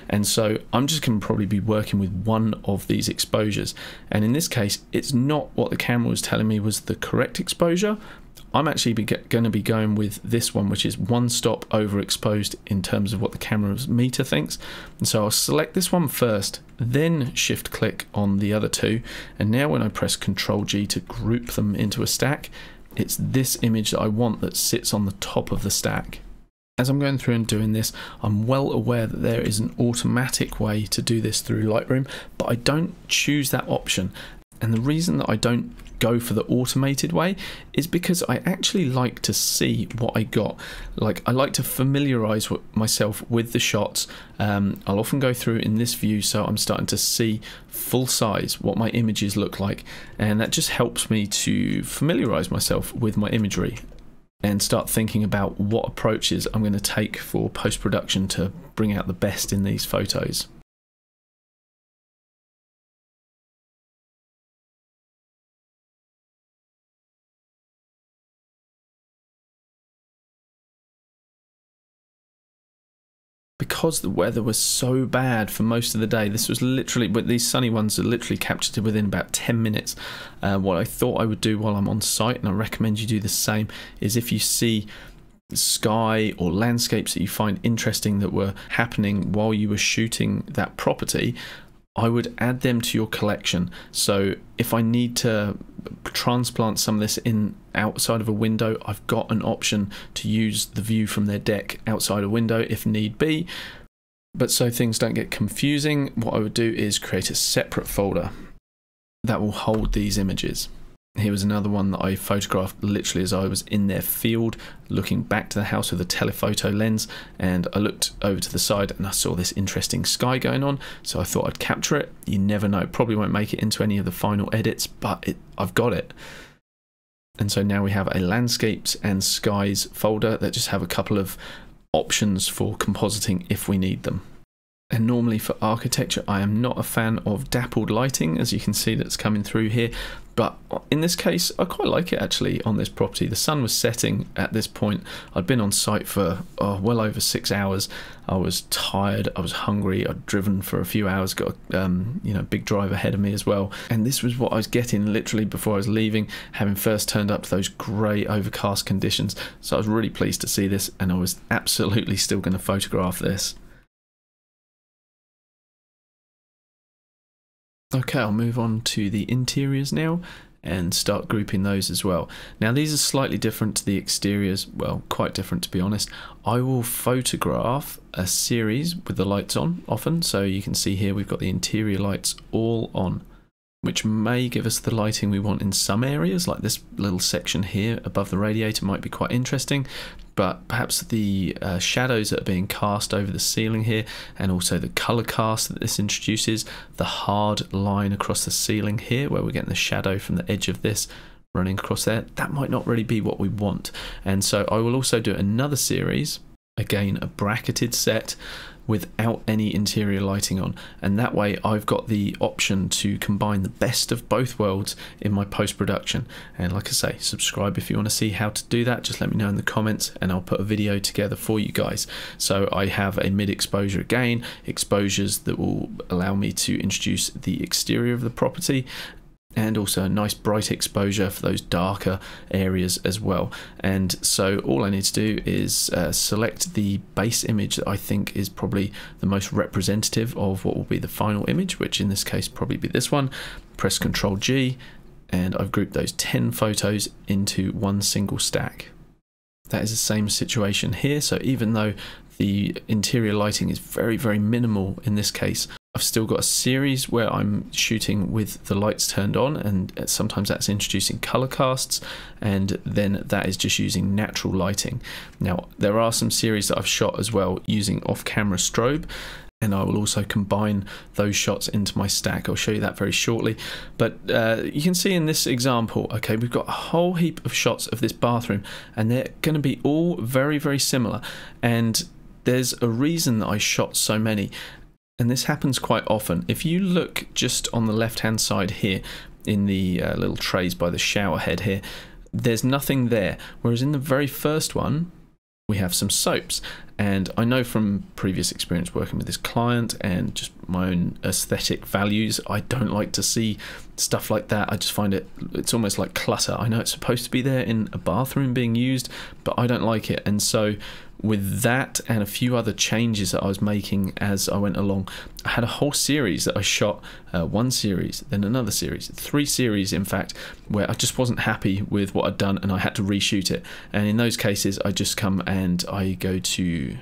and so I'm just going to probably be working with one of these exposures, and in this case it's not what the camera was telling me was the correct exposure. I'm actually going to be going with this one, which is 1 stop overexposed in terms of what the camera's meter thinks. And so I'll select this one first, then shift click on the other 2. And now when I press Ctrl G to group them into a stack, it's this image that I want that sits on the top of the stack. As I'm going through and doing this, I'm well aware that there is an automatic way to do this through Lightroom, but I don't choose that option. And the reason that I don't go for the automated way is because I actually like to see what I got. Like, I like to familiarize myself with the shots. I'll often go through in this view, so I'm starting to see full size what my images look like, and that just helps me to familiarize myself with my imagery and start thinking about what approaches I'm going to take for post-production to bring out the best in these photos. because the weather was so bad for most of the day, this was literally, but these sunny ones are literally captured within about 10 minutes. What I thought I would do while I'm on site, and I recommend you do the same, is if you see sky or landscapes that you find interesting that were happening while you were shooting that property, I would add them to your collection. So if I need to transplant some of this in outside of a window, I've got an option to use the view from their deck outside a window if need be. But so things don't get confusing, what I would do is create a separate folder that will hold these images. Here was another one that I photographed literally as I was in their field, looking back to the house with a telephoto lens, and I looked over to the side and I saw this interesting sky going on, so I thought I'd capture it. You never know, probably won't make it into any of the final edits, but I've got it. And so now we have a landscapes and skies folder that just have a couple of options for compositing if we need them. And normally for architecture, I am not a fan of dappled lighting, as you can see that's coming through here. But in this case, I quite like it actually on this property. The sun was setting at this point. I'd been on site for well over 6 hours. I was tired, I was hungry, I'd driven for a few hours, got a big drive ahead of me as well. And this was what I was getting literally before I was leaving, having first turned up to those grey overcast conditions. So I was really pleased to see this, and I was absolutely still going to photograph this. Okay, I'll move on to the interiors now and start grouping those as well. Now these are slightly different to the exteriors, well, quite different to be honest. I will photograph a series with the lights on often, so you can see here we've got the interior lights all on, which may give us the lighting we want in some areas, like this little section here above the radiator might be quite interesting, but perhaps the shadows that are being cast over the ceiling here, and also the color cast that this introduces, the hard line across the ceiling here where we're getting the shadow from the edge of this running across there, that might not really be what we want. And so I will also do another series, again a bracketed set, without any interior lighting on, and that way I've got the option to combine the best of both worlds in my post-production. And like I say, subscribe if you want to see how to do that. Just let me know in the comments and I'll put a video together for you guys. So I have a mid-exposure again, exposures that will allow me to introduce the exterior of the property, and also a nice bright exposure for those darker areas as well. And so all I need to do is select the base image that I think is probably the most representative of what will be the final image, which in this case probably be this one. Press Ctrl G, and I've grouped those 10 photos into one single stack. That is the same situation here, so even though the interior lighting is very, very minimal in this case, I've still got a series where I'm shooting with the lights turned on, and sometimes that's introducing color casts, and then that is just using natural lighting. Now there are some series that I've shot as well using off-camera strobe, and I will also combine those shots into my stack. I'll show you that very shortly. But you can see in this example, okay, we've got a whole heap of shots of this bathroom, and they're going to be all very, very similar. And there's a reason that I shot so many. And this happens quite often. If you look just on the left hand side here in the little trays by the shower head here, there's nothing there, whereas in the very first one we have some soaps. And I know from previous experience working with this client and just my own aesthetic values, I don't like to see stuff like that. I just find it's almost like clutter. I know it's supposed to be there in a bathroom being used, but I don't like it. And so with that and a few other changes that I was making as I went along, I had a whole series that I shot, one series, then another series, 3 series in fact, where I just wasn't happy with what I'd done and I had to reshoot it. And in those cases I just come and I go to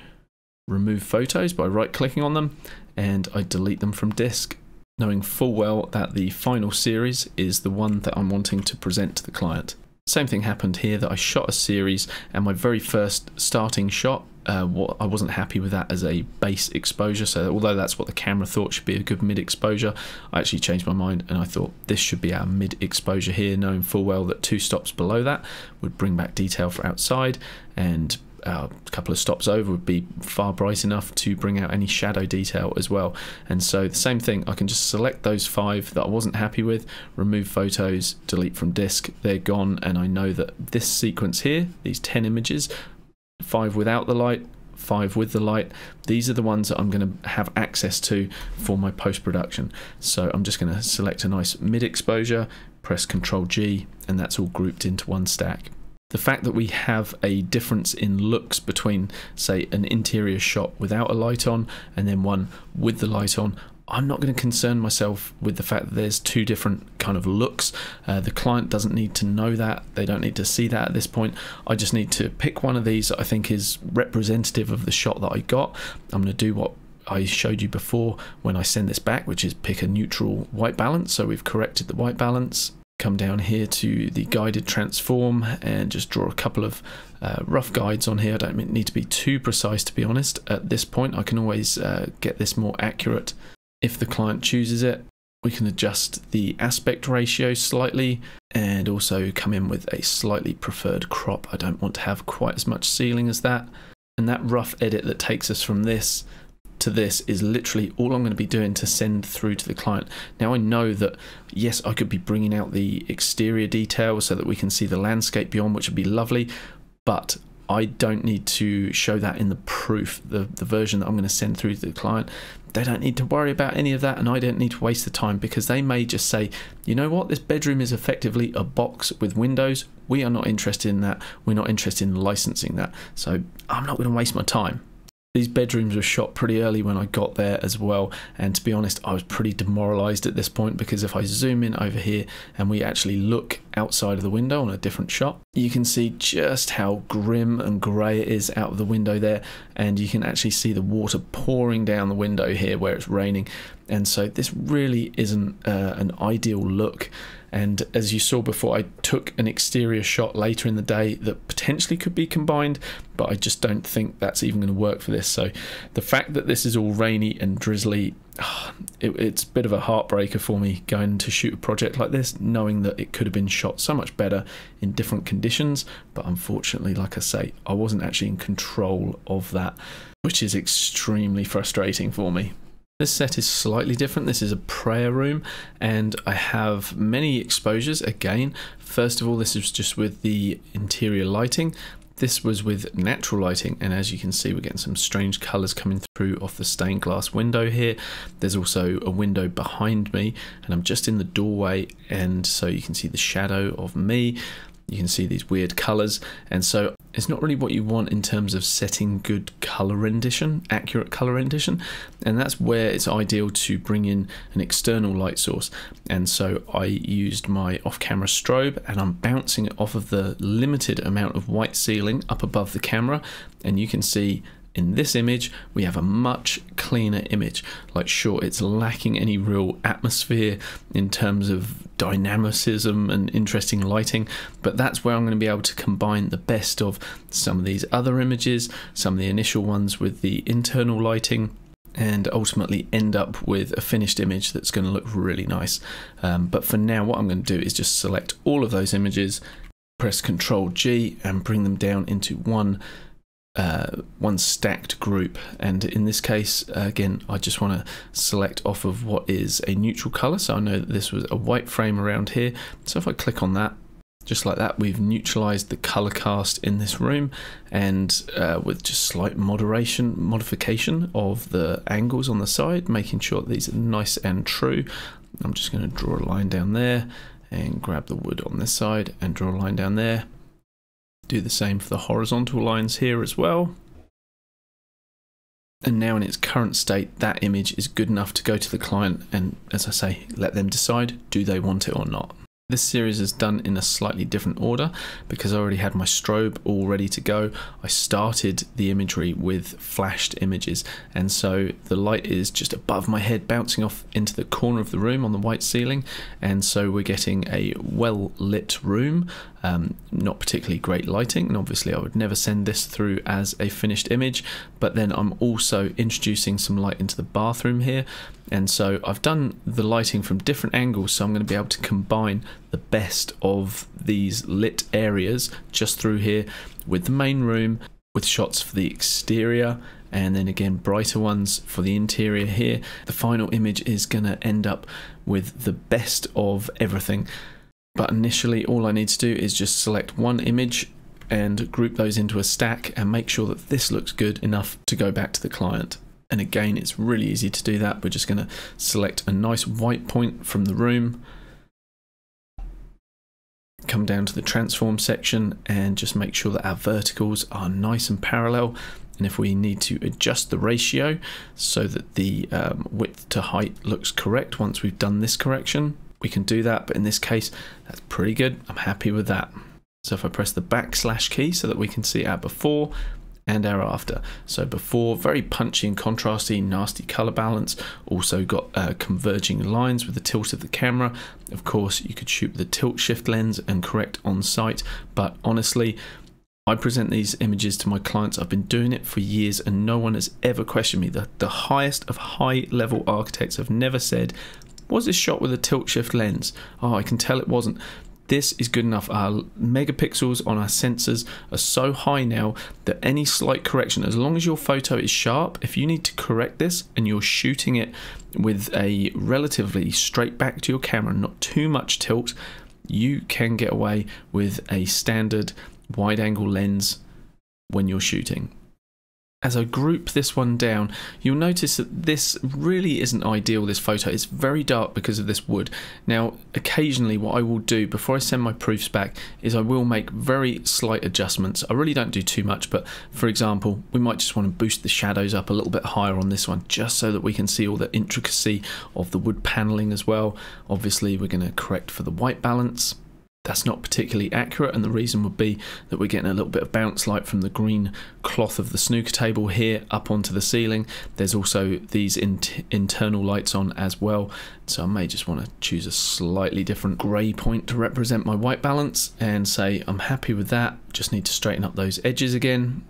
remove photos by right clicking on them, and I delete them from disk, knowing full well that the final series is the one that I'm wanting to present to the client. Same thing happened here, that I shot a series and my very first starting shot, I wasn't happy with that as a base exposure. So although that's what the camera thought should be a good mid exposure, I actually changed my mind and I thought this should be our mid exposure here, knowing full well that 2 stops below that would bring back detail for outside, and a couple of stops over would be far bright enough to bring out any shadow detail as well. And so the same thing, I can just select those 5 that I wasn't happy with, remove photos, delete from disk, they're gone, and I know that this sequence here, these 10 images, 5 without the light, 5 with the light. These are the ones that I'm going to have access to for my post-production. So I'm just going to select a nice mid-exposure, press Ctrl G, and that's all grouped into one stack. The fact that we have a difference in looks between, say, an interior shot without a light on and then one with the light on, I'm not going to concern myself with the fact that there's two different kind of looks. The client doesn't need to know that. They don't need to see that at this point. I just need to pick one of these that I think is representative of the shot that I got. I'm going to do what I showed you before when I send this back, which is pick a neutral white balance. So we've corrected the white balance. Come down here to the guided transform and just draw a couple of rough guides on here. I don't need to be too precise, to be honest. At this point, I can always get this more accurate if the client chooses it. We can adjust the aspect ratio slightly and also come in with a slightly preferred crop. I don't want to have quite as much ceiling as that. And that rough edit that takes us from this to this is literally all I'm going to be doing to send through to the client. Now I know that, yes, I could be bringing out the exterior details so that we can see the landscape beyond, which would be lovely, but I don't need to show that in the proof, the version that I'm going to send through to the client. They don't need to worry about any of that, and I don't need to waste the time, because they may just say, you know what, this bedroom is effectively a box with windows. We are not interested in that. We're not interested in licensing that. So I'm not going to waste my time. These bedrooms were shot pretty early when I got there as well, and to be honest, I was pretty demoralized at this point, because if I zoom in over here and we actually look outside of the window on a different shot, you can see just how grim and grey it is out of the window there, and you can actually see the water pouring down the window here where it's raining. And so this really isn't an ideal look. And as you saw before, I took an exterior shot later in the day that potentially could be combined, but I just don't think that's even going to work for this. So the fact that this is all rainy and drizzly, it's a bit of a heartbreaker for me going to shoot a project like this, knowing that it could have been shot so much better in different conditions. But unfortunately, like I say, I wasn't actually in control of that, which is extremely frustrating for me. This set is slightly different. This is a prayer room, and I have many exposures again. First of all, this is just with the interior lighting. This was with natural lighting, and as you can see, we're getting some strange colours coming through off the stained glass window here. There's also a window behind me, and I'm just in the doorway, and so you can see the shadow of me. You can see these weird colours, and so it's not really what you want in terms of setting good colour rendition, accurate colour rendition, and that's where it's ideal to bring in an external light source. And so I used my off-camera strobe, and I'm bouncing it off of the limited amount of white ceiling up above the camera, and you can see in this image we have a much cleaner image. Like, sure, it's lacking any real atmosphere in terms of dynamicism and interesting lighting, but that's where I'm going to be able to combine the best of some of these other images, some of the initial ones with the internal lighting, and ultimately end up with a finished image that's going to look really nice. But for now, what I'm going to do is just select all of those images, press Ctrl G, and bring them down into one stacked group. And in this case, again, I just want to select off of what is a neutral color, so I know that this was a white frame around here. So if I click on that, just like that, we've neutralized the color cast in this room, and with just slight modification of the angles on the side, making sure that these are nice and true. I'm just going to draw a line down there and grab the wood on this side and draw a line down there. Do the same for the horizontal lines here as well. And now in its current state, that image is good enough to go to the client and, as I say, let them decide, do they want it or not. This series is done in a slightly different order because I already had my strobe all ready to go. I started the imagery with flashed images, and so the light is just above my head bouncing off into the corner of the room on the white ceiling, and so we're getting a well lit room, not particularly great lighting, and obviously I would never send this through as a finished image. But then I'm also introducing some light into the bathroom here, and so I've done the lighting from different angles, so I'm going to be able to combine the best of these lit areas just through here with the main room, with shots for the exterior, and then again brighter ones for the interior here. The final image is going to end up with the best of everything. But initially all I need to do is just select one image and group those into a stack and make sure that this looks good enough to go back to the client. And again, it's really easy to do that. We're just going to select a nice white point from the room, come down to the transform section and just make sure that our verticals are nice and parallel. And if we need to adjust the ratio so that the width to height looks correct once we've done this correction, we can do that. But in this case, that's pretty good. I'm happy with that. So if I press the / key so that we can see our before and our after. So before, very punchy and contrasty, nasty color balance. Also got converging lines with the tilt of the camera. Of course, you could shoot with a tilt shift lens and correct on site, but honestly, I present these images to my clients. I've been doing it for years and no one has ever questioned me. The highest of high level architects have never said, was this shot with a tilt shift lens? Oh, I can tell it wasn't. This is good enough. Our megapixels on our sensors are so high now that any slight correction, as long as your photo is sharp, if you need to correct this and you're shooting it with a relatively straight back to your camera, not too much tilt, you can get away with a standard wide angle lens when you're shooting. As I group this one down, you'll notice that this really isn't ideal, this photo. It's very dark because of this wood. Now, occasionally what I will do before I send my proofs back is I will make very slight adjustments. I really don't do too much, but for example, we might just want to boost the shadows up a little bit higher on this one, just so that we can see all the intricacy of the wood paneling as well. Obviously, we're going to correct for the white balance. That's not particularly accurate, and the reason would be that we're getting a little bit of bounce light from the green cloth of the snooker table here up onto the ceiling. There's also these internal lights on as well, so I may just want to choose a slightly different grey point to represent my white balance and say I'm happy with that. Just need to straighten up those edges again.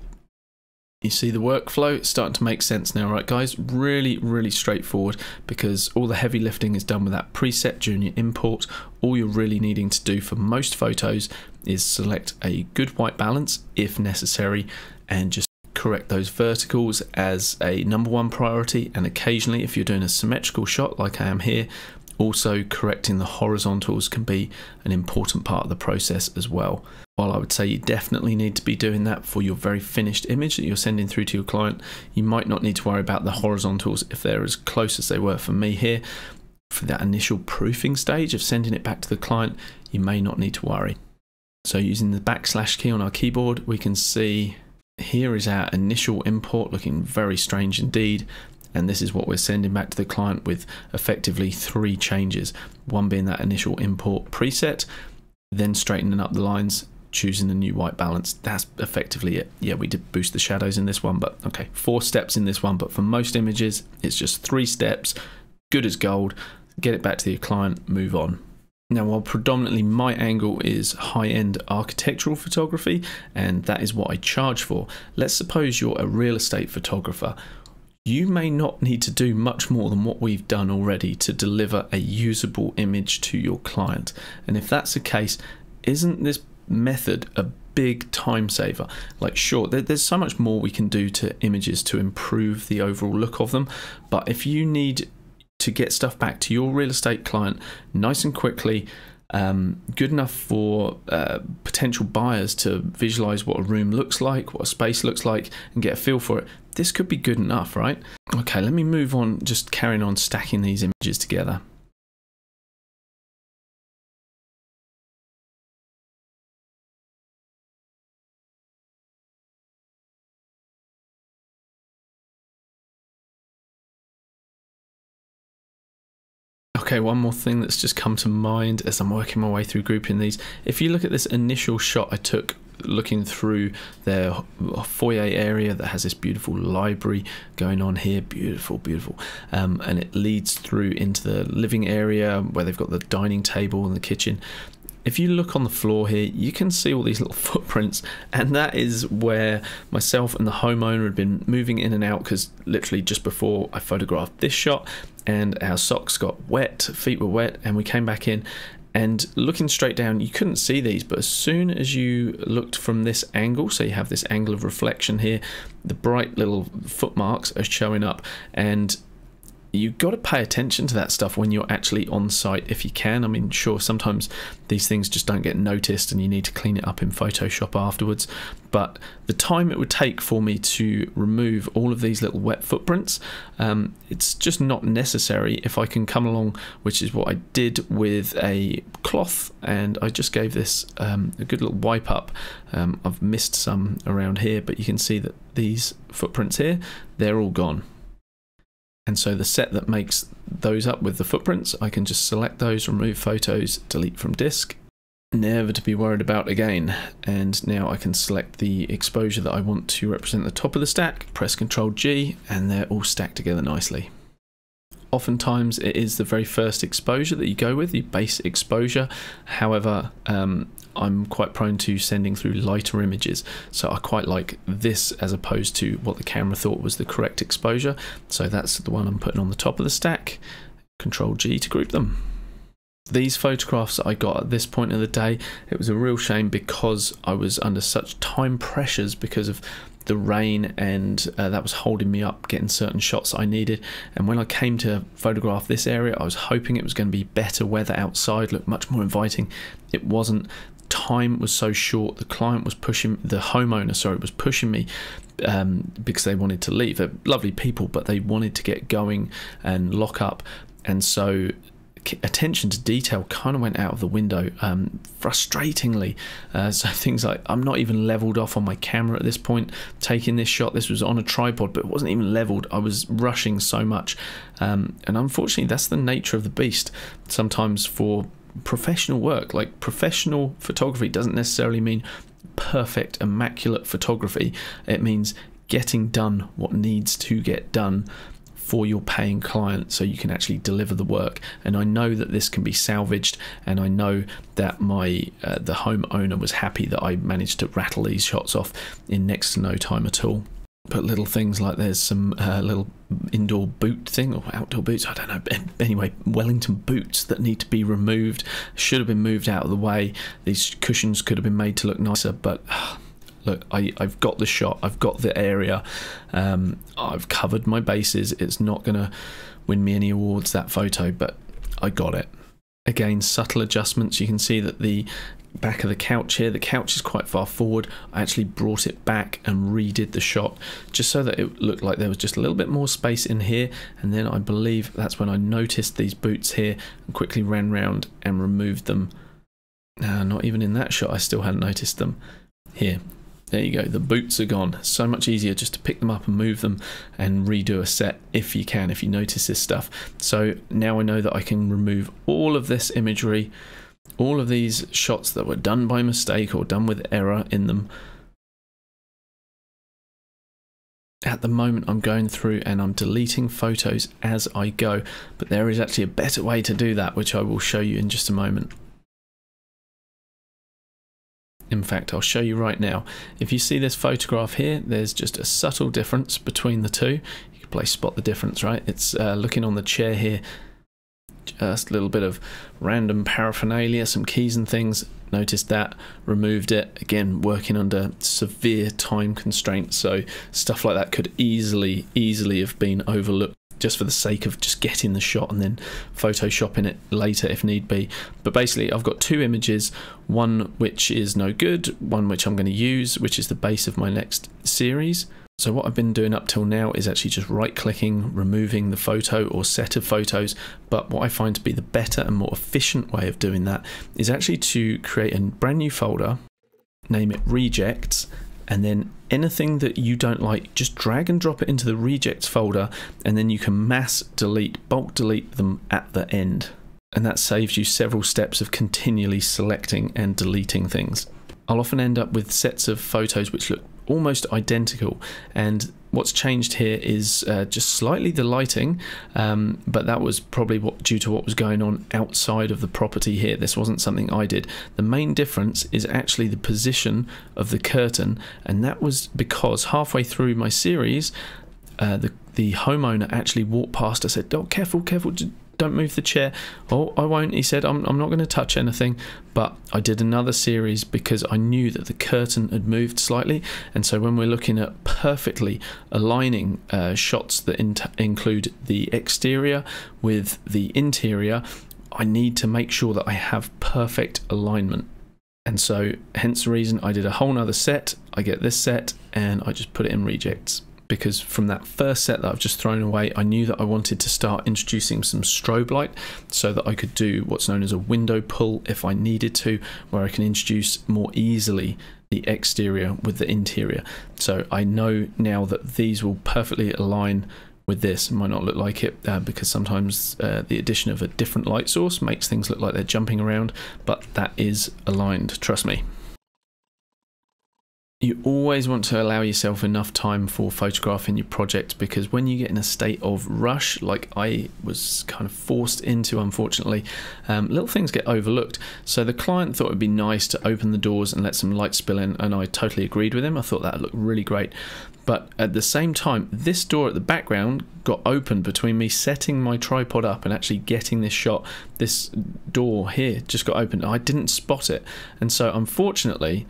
You see the workflow? It's starting to make sense now, right guys? Really straightforward, because all the heavy lifting is done with that preset junior import. All you're really needing to do for most photos is select a good white balance if necessary and just correct those verticals as a #1 priority, and occasionally if you're doing a symmetrical shot like I am here, also correcting the horizontals can be an important part of the process as well. While I would say you definitely need to be doing that for your very finished image that you're sending through to your client, you might not need to worry about the horizontals if they're as close as they were for me here. For that initial proofing stage of sending it back to the client, you may not need to worry. So using the / key on our keyboard, we can see here is our initial import, looking very strange indeed. And this is what we're sending back to the client with effectively 3 changes. One being that initial import preset, then straightening up the lines, choosing a new white balance. That's effectively it. Yeah, we did boost the shadows in this one, but okay, 4 steps in this one. But for most images, it's just 3 steps, good as gold. Get it back to the client, move on. Now, while predominantly my angle is high-end architectural photography, and that is what I charge for, let's suppose you're a real estate photographer. You may not need to do much more than what we've done already to deliver a usable image to your client. And if that's the case, isn't this method a big time saver? Like, sure, there's so much more we can do to images to improve the overall look of them, but if you need to get stuff back to your real estate client nice and quickly, good enough for potential buyers to visualize what a room looks like, what a space looks like, and get a feel for it, this could be good enough, right? Okay, let me move on, just carrying on stacking these images together. Okay, one more thing that's just come to mind as I'm working my way through grouping these. If you look at this initial shot I took looking through their foyer area that has this beautiful library going on here, beautiful, and it leads through into the living area where they've got the dining table and the kitchen. If you look on the floor here, you can see all these little footprints, and that is where myself and the homeowner had been moving in and out, because literally just before I photographed this shot, and our socks got wet, feet were wet, and we came back in, and looking straight down, you couldn't see these, but as soon as you looked from this angle, so you have this angle of reflection here, the bright little footmarks are showing up, and You've got to pay attention to that stuff when you're actually on site if you can. I mean, sure, sometimes these things just don't get noticed and you need to clean it up in Photoshop afterwards, but the time it would take for me to remove all of these little wet footprints, it's just not necessary if I can come along, which is what I did with a cloth, and I just gave this a good little wipe up. I've missed some around here, but you can see that these footprints here, they're all gone. And so the set that makes those up with the footprints, I can just select those, remove photos, delete from disk, never to be worried about again. And now I can select the exposure that I want to represent the top of the stack, press Ctrl G, and they're all stacked together nicely. Oftentimes it is the very first exposure that you go with, the base exposure. However, I'm quite prone to sending through lighter images, so I quite like this as opposed to what the camera thought was the correct exposure. So that's the one I'm putting on the top of the stack. Ctrl G to group them. These photographs that I got at this point of the day, it was a real shame because I was under such time pressures because of the rain, and that was holding me up getting certain shots I needed. And when I came to photograph this area, I was hoping it was going to be better weather outside, look much more inviting. It wasn't. Time was so short. The client was pushing, the homeowner, sorry, was pushing me because they wanted to leave. They're lovely people, but they wanted to get going and lock up, and so attention to detail kind of went out of the window, frustratingly. So things like, I'm not even leveled off on my camera at this point taking this shot. This was on a tripod, but it wasn't even leveled. I was rushing so much, and unfortunately that's the nature of the beast. Sometimes for professional work, like professional photography doesn't necessarily mean perfect, immaculate photography. It means getting done what needs to get done for your paying client so you can actually deliver the work. And I know that this can be salvaged, and I know that my the homeowner was happy that I managed to rattle these shots off in next to no time at all. But little things like there's some little indoor boot thing, or outdoor boots, I don't know, anyway, Wellington boots that need to be removed, should have been moved out of the way. These cushions could have been made to look nicer, but look, I've got the shot, I've got the area, I've covered my bases. It's not going to win me any awards, that photo, but I got it. Again, subtle adjustments. You can see that the back of the couch here, the couch is quite far forward. I actually brought it back and redid the shot just so that it looked like there was just a little bit more space in here, and then I believe that's when I noticed these boots here and quickly ran round and removed them. Not even in that shot I still hadn't noticed them. Here, there you go, the boots are gone. So much easier just to pick them up and move them and redo a set if you can, if you notice this stuff. So now I know that I can remove all of this imagery, all of these shots that were done by mistake or done with error in them. At the moment I'm going through and I'm deleting photos as I go, but there is actually a better way to do that, which I will show you in just a moment. In fact, I'll show you right now. If you see this photograph here, there's just a subtle difference between the two. You can play spot the difference, right? It's looking on the chair here, just a little bit of random paraphernalia, some keys and things. Noticed that, removed it. Again, working under severe time constraints, so stuff like that could easily have been overlooked just for the sake of just getting the shot and then photoshopping it later if need be. But basically I've got two images, one which is no good, one which I'm going to use, which is the base of my next series. So what I've been doing up till now is actually just right clicking, removing the photo or set of photos, but what I find to be the better and more efficient way of doing that is actually to create a brand new folder, name it rejects, and then anything that you don't like, just drag and drop it into the rejects folder, and then you can mass delete, bulk delete them at the end. And that saves you several steps of continually selecting and deleting things. I'll often end up with sets of photos which look almost identical, and what's changed here is just slightly the lighting, but that was probably due to what was going on outside of the property here. This wasn't something I did. The main difference is actually the position of the curtain, and that was because halfway through my series the homeowner actually walked past. I said, "Oh, careful, careful, don't move the chair. Oh, I won't, he said, I'm not going to touch anything. But I did another series because I knew that the curtain had moved slightly, and so when we're looking at perfectly aligning shots that include the exterior with the interior, I need to make sure that I have perfect alignment. And so hence the reason I did a whole nother set. I get this set and I just put it in rejects, because from that first set that I've just thrown away, I knew that I wanted to start introducing some strobe light so that I could do what's known as a window pull if I needed to, where I can introduce more easily the exterior with the interior. So I know now that these will perfectly align with this. It might not look like it because sometimes the addition of a different light source makes things look like they're jumping around, but that is aligned, trust me. You always want to allow yourself enough time for photographing your project, because when you get in a state of rush, like I was kind of forced into, unfortunately, little things get overlooked. So the client thought it'd be nice to open the doors and let some light spill in, and I totally agreed with him. I thought that would look really great. But at the same time, this door at the background got opened between me setting my tripod up and actually getting this shot. This door here just got opened. I didn't spot it. And so unfortunately,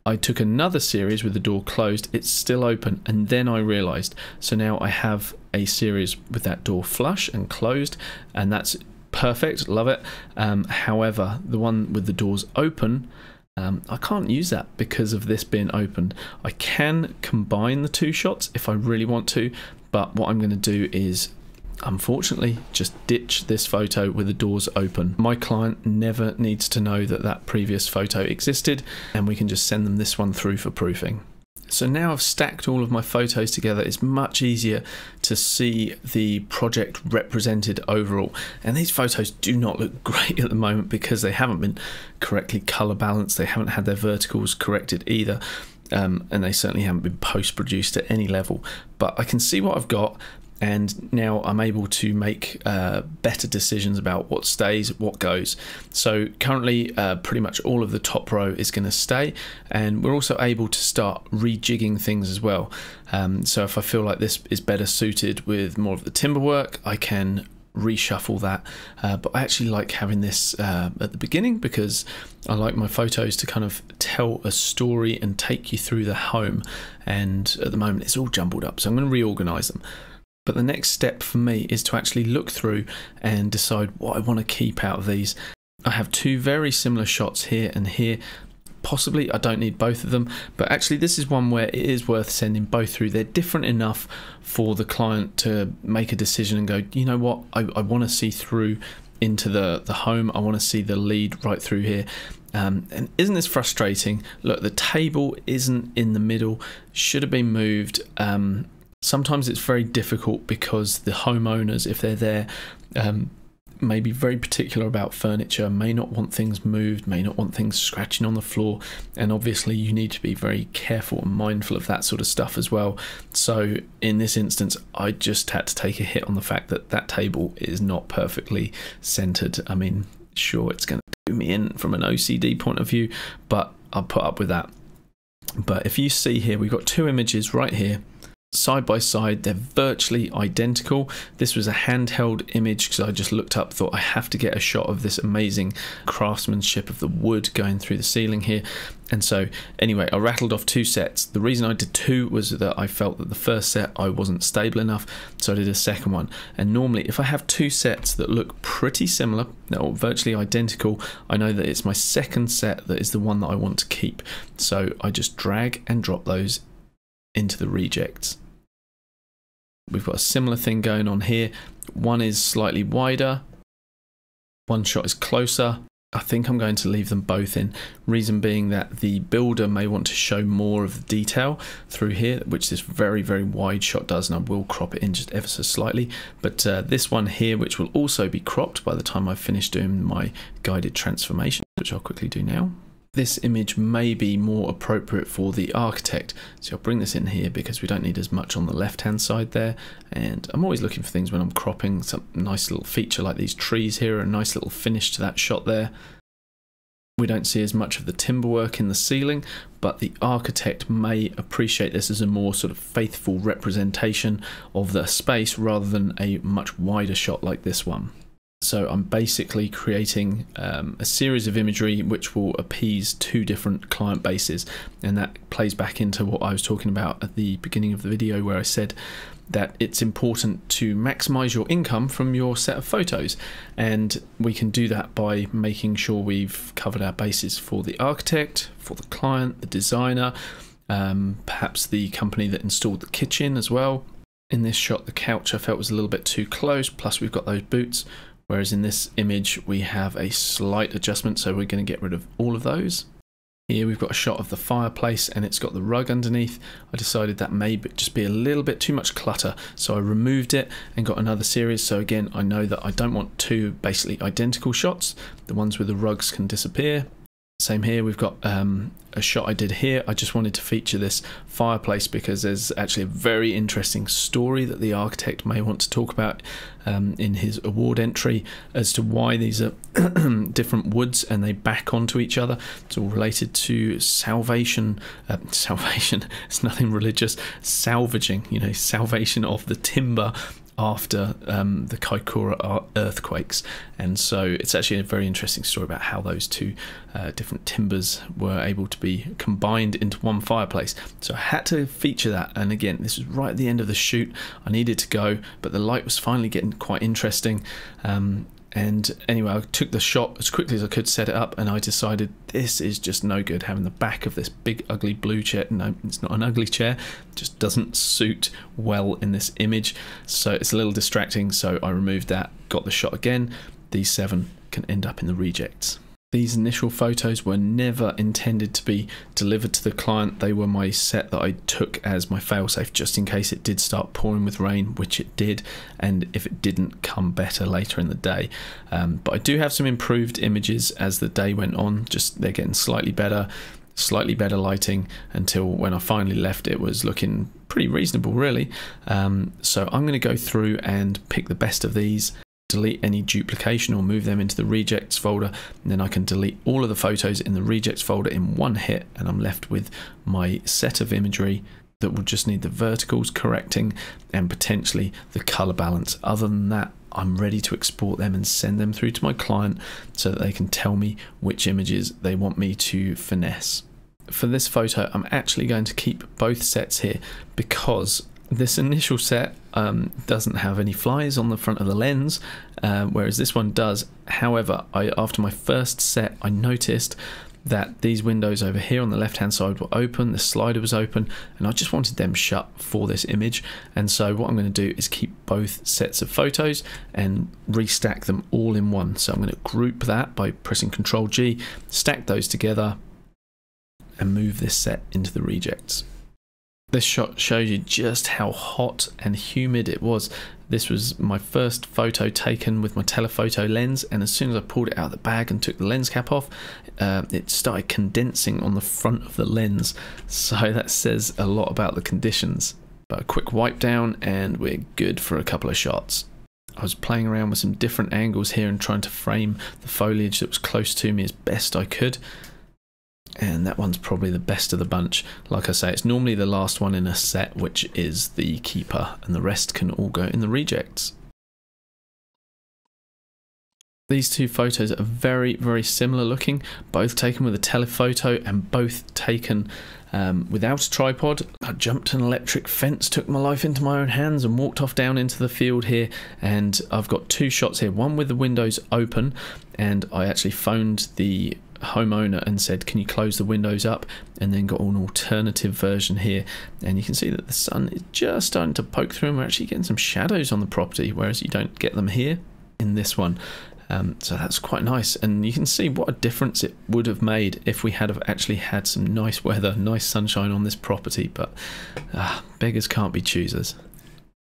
I took another series with the door closed. It's still open, and then I realized. So now I have a series with that door flush and closed, and that's perfect, love it. However, the one with the doors open, I can't use that because of this being opened. I can combine the two shots if I really want to, but what I'm going to do is, unfortunately, just ditch this photo with the doors open. My client never needs to know that that previous photo existed, and we can just send them this one through for proofing. So now I've stacked all of my photos together, it's much easier to see the project represented overall. And these photos do not look great at the moment because they haven't been correctly color balanced, they haven't had their verticals corrected either, and they certainly haven't been post-produced at any level. But I can see what I've got, and now I'm able to make better decisions about what stays, what goes. So currently pretty much all of the top row is going to stay, and we're also able to start rejigging things as well. So if I feel like this is better suited with more of the timber work, I can reshuffle that, but I actually like having this at the beginning because I like my photos to kind of tell a story and take you through the home, and at the moment it's all jumbled up, so I'm going to reorganize them. But the next step for me is to actually look through and decide what I want to keep out of these. I have two very similar shots here and here. Possibly I don't need both of them, but actually this is one where it is worth sending both through. They're different enough for the client to make a decision and go, you know what, I want to see through into the home. I want to see the lead right through here. And isn't this frustrating? Look, the table isn't in the middle, should have been moved. Sometimes it's very difficult because the homeowners, if they're there, may be very particular about furniture, may not want things moved, may not want things scratching on the floor, and obviously you need to be very careful and mindful of that sort of stuff as well. So in this instance, I just had to take a hit on the fact that that table is not perfectly centered. I mean, sure, it's going to do me in from an OCD point of view, but I'll put up with that. But if you see here, we've got two images right here, side by side, they're virtually identical. This was a handheld image because I just looked up, thought I have to get a shot of this amazing craftsmanship of the wood going through the ceiling here. And so anyway, I rattled off two sets. The reason I did two was that I felt that the first set I wasn't stable enough, so I did a second one. And normally if I have two sets that look pretty similar or virtually identical, I know that it's my second set that is the one that I want to keep. So I just drag and drop those into the rejects. We've got a similar thing going on here. One is slightly wider, one shot is closer. I think I'm going to leave them both in, reason being that the builder may want to show more of the detail through here, which this very, very wide shot does, and I will crop it in just ever so slightly. But this one here, which will also be cropped by the time I've finished doing my guided transformation, which I'll quickly do now. This image may be more appropriate for the architect, so I'll bring this in here because we don't need as much on the left hand side there. And I'm always looking for things when I'm cropping, some nice little feature like these trees here, a nice little finish to that shot there. We don't see as much of the timber work in the ceiling, but the architect may appreciate this as a more sort of faithful representation of the space rather than a much wider shot like this one. So I'm basically creating a series of imagery which will appease two different client bases, and that plays back into what I was talking about at the beginning of the video, where I said that it's important to maximize your income from your set of photos, and we can do that by making sure we've covered our bases for the architect, for the client, the designer, perhaps the company that installed the kitchen as well. In this shot, the couch I felt was a little bit too close, plus we've got those boots, whereas in this image we have a slight adjustment, so we're going to get rid of all of those. Here we've got a shot of the fireplace and it's got the rug underneath. I decided that may just be a little bit too much clutter, so I removed it and got another series. So again, I know that I don't want two basically identical shots. The ones with the rugs can disappear. Same here, we've got a shot I did here. I just wanted to feature this fireplace because there's actually a very interesting story that the architect may want to talk about in his award entry as to why these are different woods and they back onto each other. It's all related to salvation, it's nothing religious, salvaging, you know, salvation of the timber after the Kaikoura earthquakes. And so it's actually a very interesting story about how those two different timbers were able to be combined into one fireplace. So I had to feature that, and again, this was right at the end of the shoot. I needed to go, but the light was finally getting quite interesting. And anyway, I took the shot as quickly as I could, set it up, and I decided this is just no good, having the back of this big ugly blue chair. No, it's not an ugly chair, it just doesn't suit well in this image, so it's a little distracting. So I removed that, got the shot again. These 7 can end up in the rejects. These initial photos were never intended to be delivered to the client. They were my set that I took as my failsafe, just in case it did start pouring with rain, which it did, and if it didn't come better later in the day. But I do have some improved images as the day went on. Just they're getting slightly better lighting, until when I finally left it was looking pretty reasonable, really. So I'm going to go through and pick the best of these, delete any duplication or move them into the rejects folder, and then I can delete all of the photos in the rejects folder in one hit, and I'm left with my set of imagery that will just need the verticals correcting and potentially the color balance. Other than that, I'm ready to export them and send them through to my client so that they can tell me which images they want me to finesse. For this photo, I'm actually going to keep both sets here because this initial set doesn't have any flies on the front of the lens, whereas this one does. However, after my first set, I noticed that these windows over here on the left hand side were open, the slider was open, and I just wanted them shut for this image. And so what I'm going to do is keep both sets of photos and restack them all in one. So I'm going to group that by pressing Ctrl G, stack those together, and move this set into the rejects. This shot shows you just how hot and humid it was. This was my first photo taken with my telephoto lens, and as soon as I pulled it out of the bag and took the lens cap off, it started condensing on the front of the lens. So that says a lot about the conditions. But a quick wipe down and we're good for a couple of shots. I was playing around with some different angles here and trying to frame the foliage that was close to me as best I could. And that one's probably the best of the bunch. Like I say, it's normally the last one in a set which is the keeper, and the rest can all go in the rejects. These two photos are very, very similar looking, both taken with a telephoto and both taken without a tripod. I jumped an electric fence, took my life into my own hands and walked off down into the field here, and I've got two shots here, one with the windows open, and I actually phoned the homeowner and said, can you close the windows up, and then got an alternative version here, and you can see that the sun is just starting to poke through and we're actually getting some shadows on the property, whereas you don't get them here in this one. So that's quite nice, and you can see what a difference it would have made if we had have actually had some nice weather, nice sunshine on this property, but beggars can't be choosers.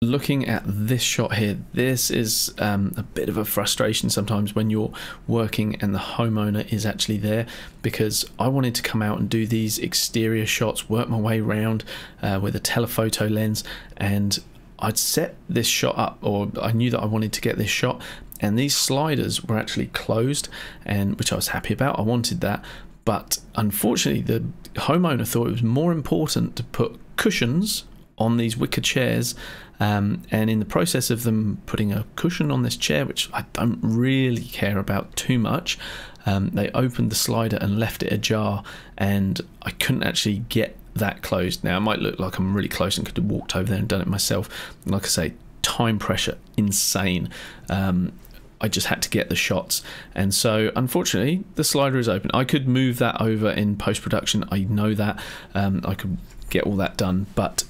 Looking at this shot here, this is a bit of a frustration sometimes when you're working and the homeowner is actually there, because I wanted to come out and do these exterior shots, work my way around with a telephoto lens, and I'd set this shot up, or I knew that I wanted to get this shot, and these sliders were actually closed, and which I was happy about. I wanted that, but unfortunately the homeowner thought it was more important to put cushions on these wicker chairs, and in the process of them putting a cushion on this chair, which I don't really care about too much, they opened the slider and left it ajar, and I couldn't actually get that closed. Now it might look like I'm really close and could have walked over there and done it myself. Like I say, time pressure insane. I just had to get the shots, and so unfortunately the slider is open. I could move that over in post-production, I know that. I could get all that done, but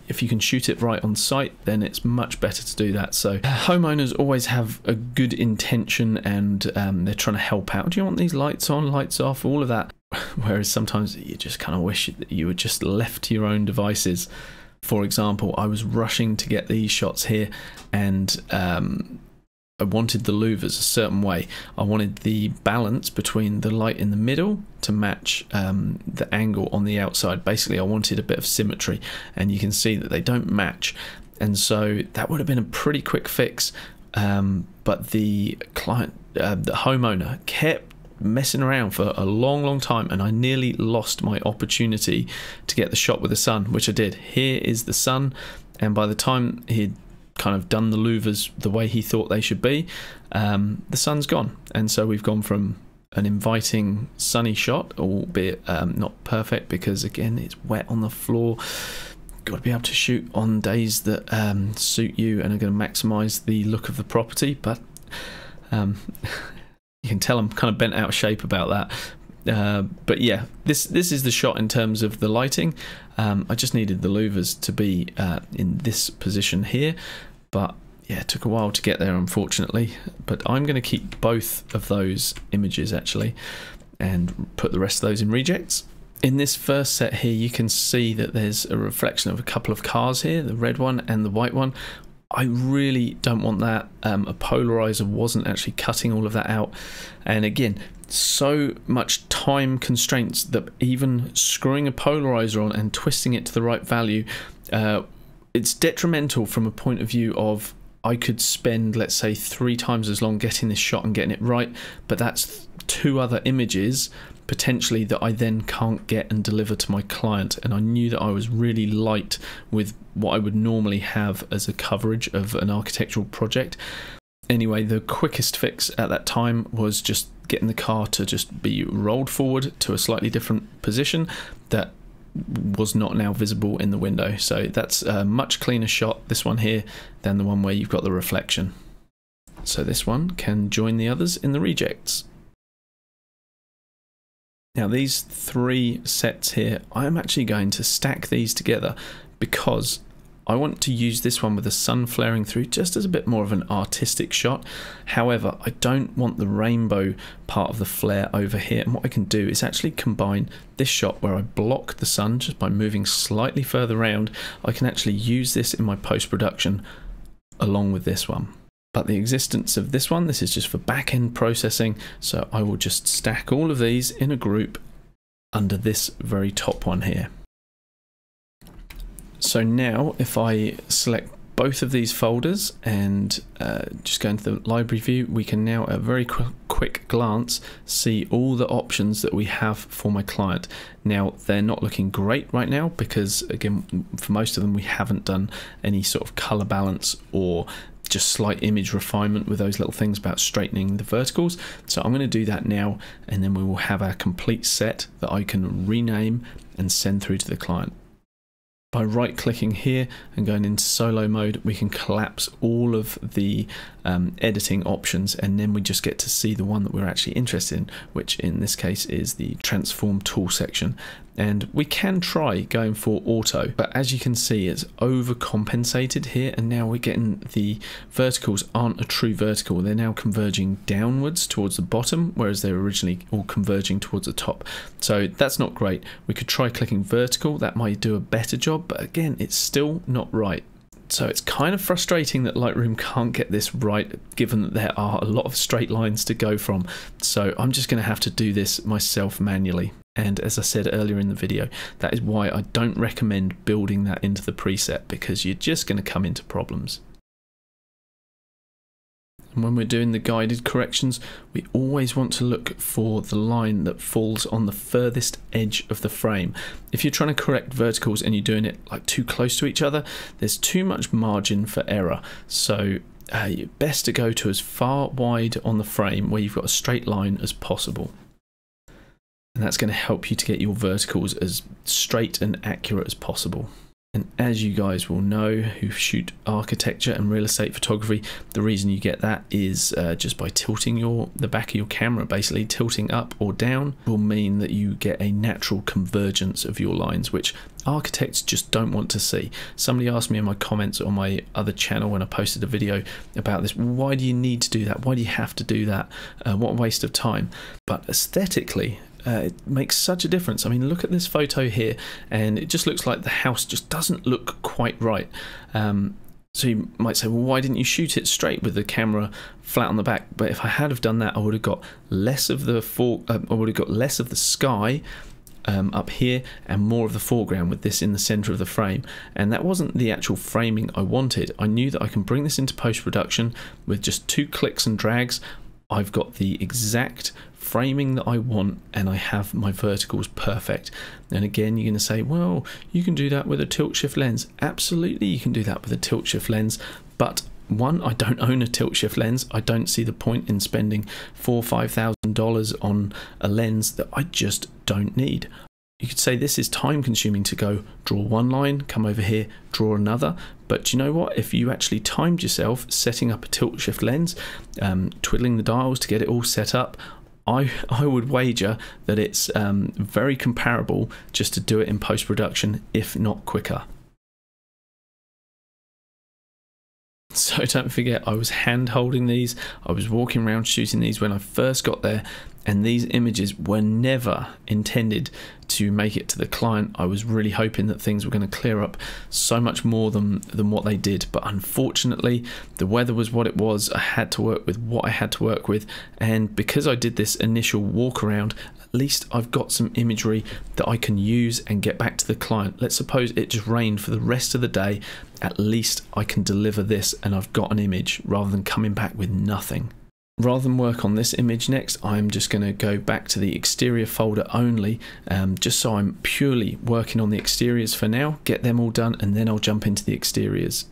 if you can shoot it right on site, then it's much better to do that. So homeowners always have a good intention, and they're trying to help out. Do you want these lights on, lights off, all of that? Whereas sometimes you just kind of wish that you were just left to your own devices. For example, I was rushing to get these shots here, and I wanted the louvers a certain way. I wanted the balance between the light in the middle to match the angle on the outside. Basically, I wanted a bit of symmetry, and you can see that they don't match. And so that would have been a pretty quick fix. But the client, the homeowner, kept messing around for a long time, and I nearly lost my opportunity to get the shot with the sun, which I did. Here is the sun, and by the time he'd kind of done the louvers the way he thought they should be, the sun's gone, and so we've gone from an inviting sunny shot, albeit not perfect because again it's wet on the floor. Got to be able to shoot on days that suit you and are going to maximize the look of the property, but you can tell I'm kind of bent out of shape about that. But yeah, this is the shot in terms of the lighting. I just needed the louvers to be in this position here, but yeah, it took a while to get there, unfortunately. But I'm going to keep both of those images actually and put the rest of those in rejects. In this first set here, you can see that there's a reflection of a couple of cars here, the red one and the white one. I really don't want that. A polarizer wasn't actually cutting all of that out, and again, so much time constraints that even screwing a polarizer on and twisting it to the right value, it's detrimental from a point of view of I could spend, let's say, 3 times as long getting this shot and getting it right, but that's 2 other images potentially that I then can't get and deliver to my client. And I knew that I was really light with what I would normally have as a coverage of an architectural project. Anyway, the quickest fix at that time was just getting the car to just be rolled forward to a slightly different position that was not now visible in the window. So that's a much cleaner shot, this one here, than the one where you've got the reflection. So this one can join the others in the rejects. Now these 3 sets here, I am actually going to stack these together because I want to use this one with the sun flaring through just as a bit more of an artistic shot. However, I don't want the rainbow part of the flare over here, and what I can do is actually combine this shot where I block the sun just by moving slightly further around. I can actually use this in my post-production along with this one. But the existence of this one, this is just for back-end processing, so I will just stack all of these in a group under this very top one here. So now if I select both of these folders and just go into the library view, we can now at a very quick glance see all the options that we have for my client. Now they're not looking great right now because again, for most of them we haven't done any sort of color balance or just slight image refinement with those little things about straightening the verticals. So I'm going to do that now, and then we will have our complete set that I can rename and send through to the client. By right clicking here and going into solo mode, we can collapse all of the editing options, and then we just get to see the one that we're actually interested in, which in this case is the transform tool section. And we can try going for auto, but as you can see it's overcompensated here, and now we're getting the verticals aren't a true vertical, they're now converging downwards towards the bottom, whereas they were originally all converging towards the top. So that's not great. We could try clicking vertical, that might do a better job, but again it's still not right. So it's kind of frustrating that Lightroom can't get this right, given that there are a lot of straight lines to go from. So I'm just going to have to do this myself manually. And as I said earlier in the video, that is why I don't recommend building that into the preset, because you're just going to come into problems. And when we're doing the guided corrections, we always want to look for the line that falls on the furthest edge of the frame. If you're trying to correct verticals and you're doing it like too close to each other, there's too much margin for error. So best to go to as far wide on the frame where you've got a straight line as possible. And that's going to help you to get your verticals as straight and accurate as possible. And as you guys will know who shoot architecture and real estate photography, the reason you get that is just by tilting the back of your camera. Basically tilting up or down will mean that you get a natural convergence of your lines, which architects just don't want to see. Somebody asked me in my comments on my other channel when I posted a video about this, why do you need to do that? Why do you have to do that? What a waste of time. But aesthetically, it makes such a difference. I mean, look at this photo here, and it just looks like the house just doesn't look quite right. So you might say, well, why didn't you shoot it straight with the camera flat on the back? But if I had have done that, I would have got less of the sky up here and more of the foreground with this in the center of the frame. And that wasn't the actual framing I wanted. I knew that I can bring this into post-production with just 2 clicks and drags. I've got the exact framing that I want, and I have my verticals perfect. And again, you're going to say, well, you can do that with a tilt shift lens. Absolutely, you can do that with a tilt shift lens, but one, I don't own a tilt shift lens. I don't see the point in spending $4,000 or $5,000 on a lens that I just don't need. You could say this is time consuming to go draw one line, come over here, draw another. But you know what? If you actually timed yourself setting up a tilt shift lens, twiddling the dials to get it all set up, I would wager that it's very comparable just to do it in post-production, if not quicker. So don't forget, I was hand holding these. I was walking around shooting these when I first got there, and these images were never intended to make it to the client. I was really hoping that things were going to clear up so much more than what they did, but unfortunately the weather was what it was. I had to work with what I had to work with, and because I did this initial walk around, at least I've got some imagery that I can use and get back to the client. Let's suppose it just rained for the rest of the day, at least I can deliver this and I've got an image rather than coming back with nothing. Rather than work on this image next, I'm just going to go back to the exterior folder only, just so I'm purely working on the exteriors for now, get them all done, and then I'll jump into the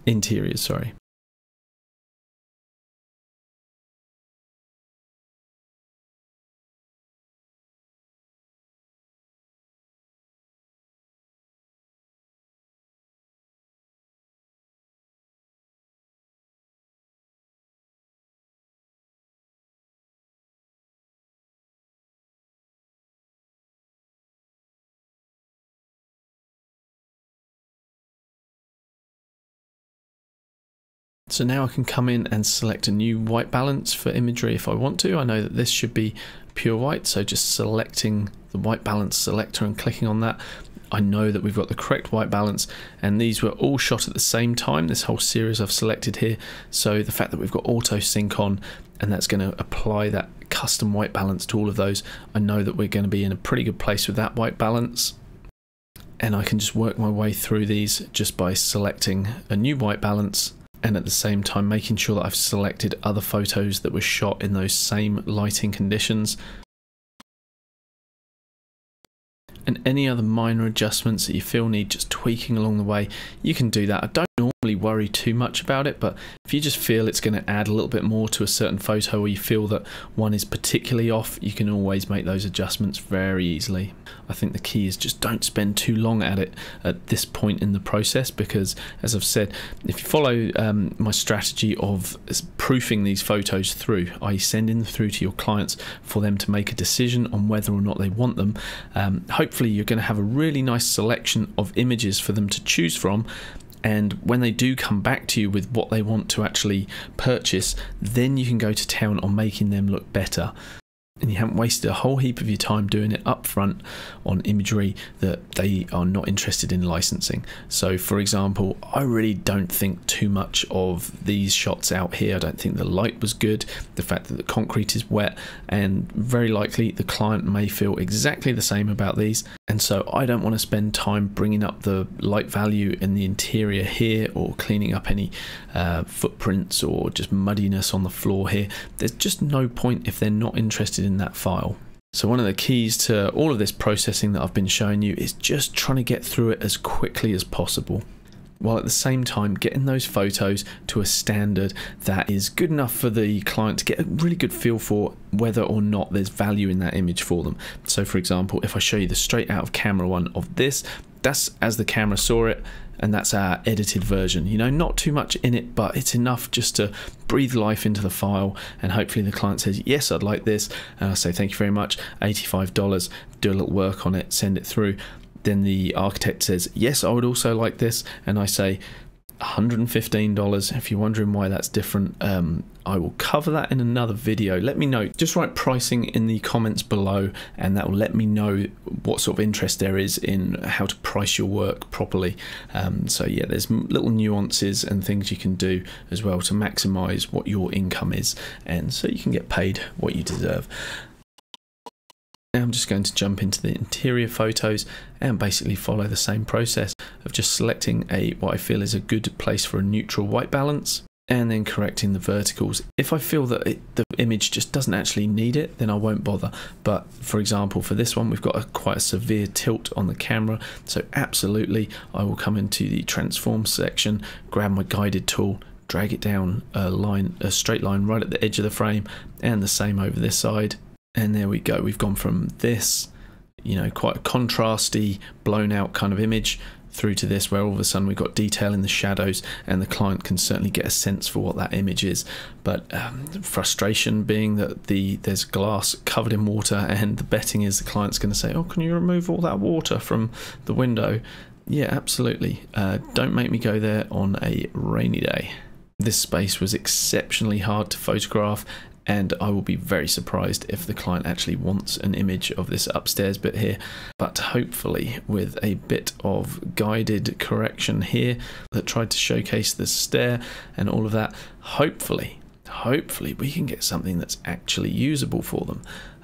interiors, sorry. So now I can come in and select a new white balance for imagery if I want to. I know that this should be pure white, so just selecting the white balance selector and clicking on that, I know that we've got the correct white balance, and these were all shot at the same time, this whole series I've selected here. So the fact that we've got auto sync on, and that's going to apply that custom white balance to all of those, I know that we're going to be in a pretty good place with that white balance. And I can just work my way through these just by selecting a new white balance, and at the same time making sure that I've selected other photos that were shot in those same lighting conditions. And any other minor adjustments that you feel need just tweaking along the way, you can do that. I don't normally worry too much about it, but if you just feel it's going to add a little bit more to a certain photo, or you feel that one is particularly off, you can always make those adjustments very easily. I think the key is just don't spend too long at it at this point in the process, because as I've said, if you follow my strategy of proofing these photos through, i.e. sending them through to your clients for them to make a decision on whether or not they want them, hopefully you're going to have a really nice selection of images for them to choose from. And when they do come back to you with what they want to actually purchase, then you can go to town on making them look better. and you haven't wasted a whole heap of your time doing it up front on imagery that they are not interested in licensing. So for example, I really don't think too much of these shots out here. I don't think the light was good, the fact that the concrete is wet, and very likely the client may feel exactly the same about these, and so I don't want to spend time bringing up the light value in the interior here or cleaning up any footprints or just muddiness on the floor here. There's just no point if they're not interested in that file. So one of the keys to all of this processing that I've been showing you is just trying to get through it as quickly as possible, while at the same time getting those photos to a standard that is good enough for the client to get a really good feel for whether or not there's value in that image for them. So for example, if I show you the straight out of camera one of this, that's as the camera saw it, and that's our edited version. You know, not too much in it, but it's enough just to breathe life into the file, and hopefully the client says, yes, I'd like this, and I say, thank you very much, $85, do a little work on it, send it through. Then the architect says, yes, I would also like this, and I say $115. If you're wondering why that's different, I will cover that in another video. Let me know. Just write pricing in the comments below, and that will let me know what sort of interest there is in how to price your work properly. So yeah, there's little nuances and things you can do as well to maximize what your income is, and so you can get paid what you deserve. Now I'm just going to jump into the interior photos and basically follow the same process of just selecting what I feel is a good place for a neutral white balance, and then correcting the verticals. If I feel that the image just doesn't actually need it, then I won't bother. But for example, for this one, we've got quite a severe tilt on the camera, so absolutely I will come into the transform section, grab my guided tool, drag it down a straight line right at the edge of the frame, and the same over this side. And there we go, we've gone from this, you know, quite a contrasty, blown out kind of image, through to this where all of a sudden we've got detail in the shadows, and the client can certainly get a sense for what that image is. But frustration being that there's glass covered in water, and the betting is the client's going to say, oh, can you remove all that water from the window? Yeah, absolutely. Don't make me go there on a rainy day. This space was exceptionally hard to photograph, and I will be very surprised if the client actually wants an image of this upstairs bit here. But hopefully with a bit of guided correction here that tried to showcase the stair and all of that, hopefully we can get something that's actually usable for them.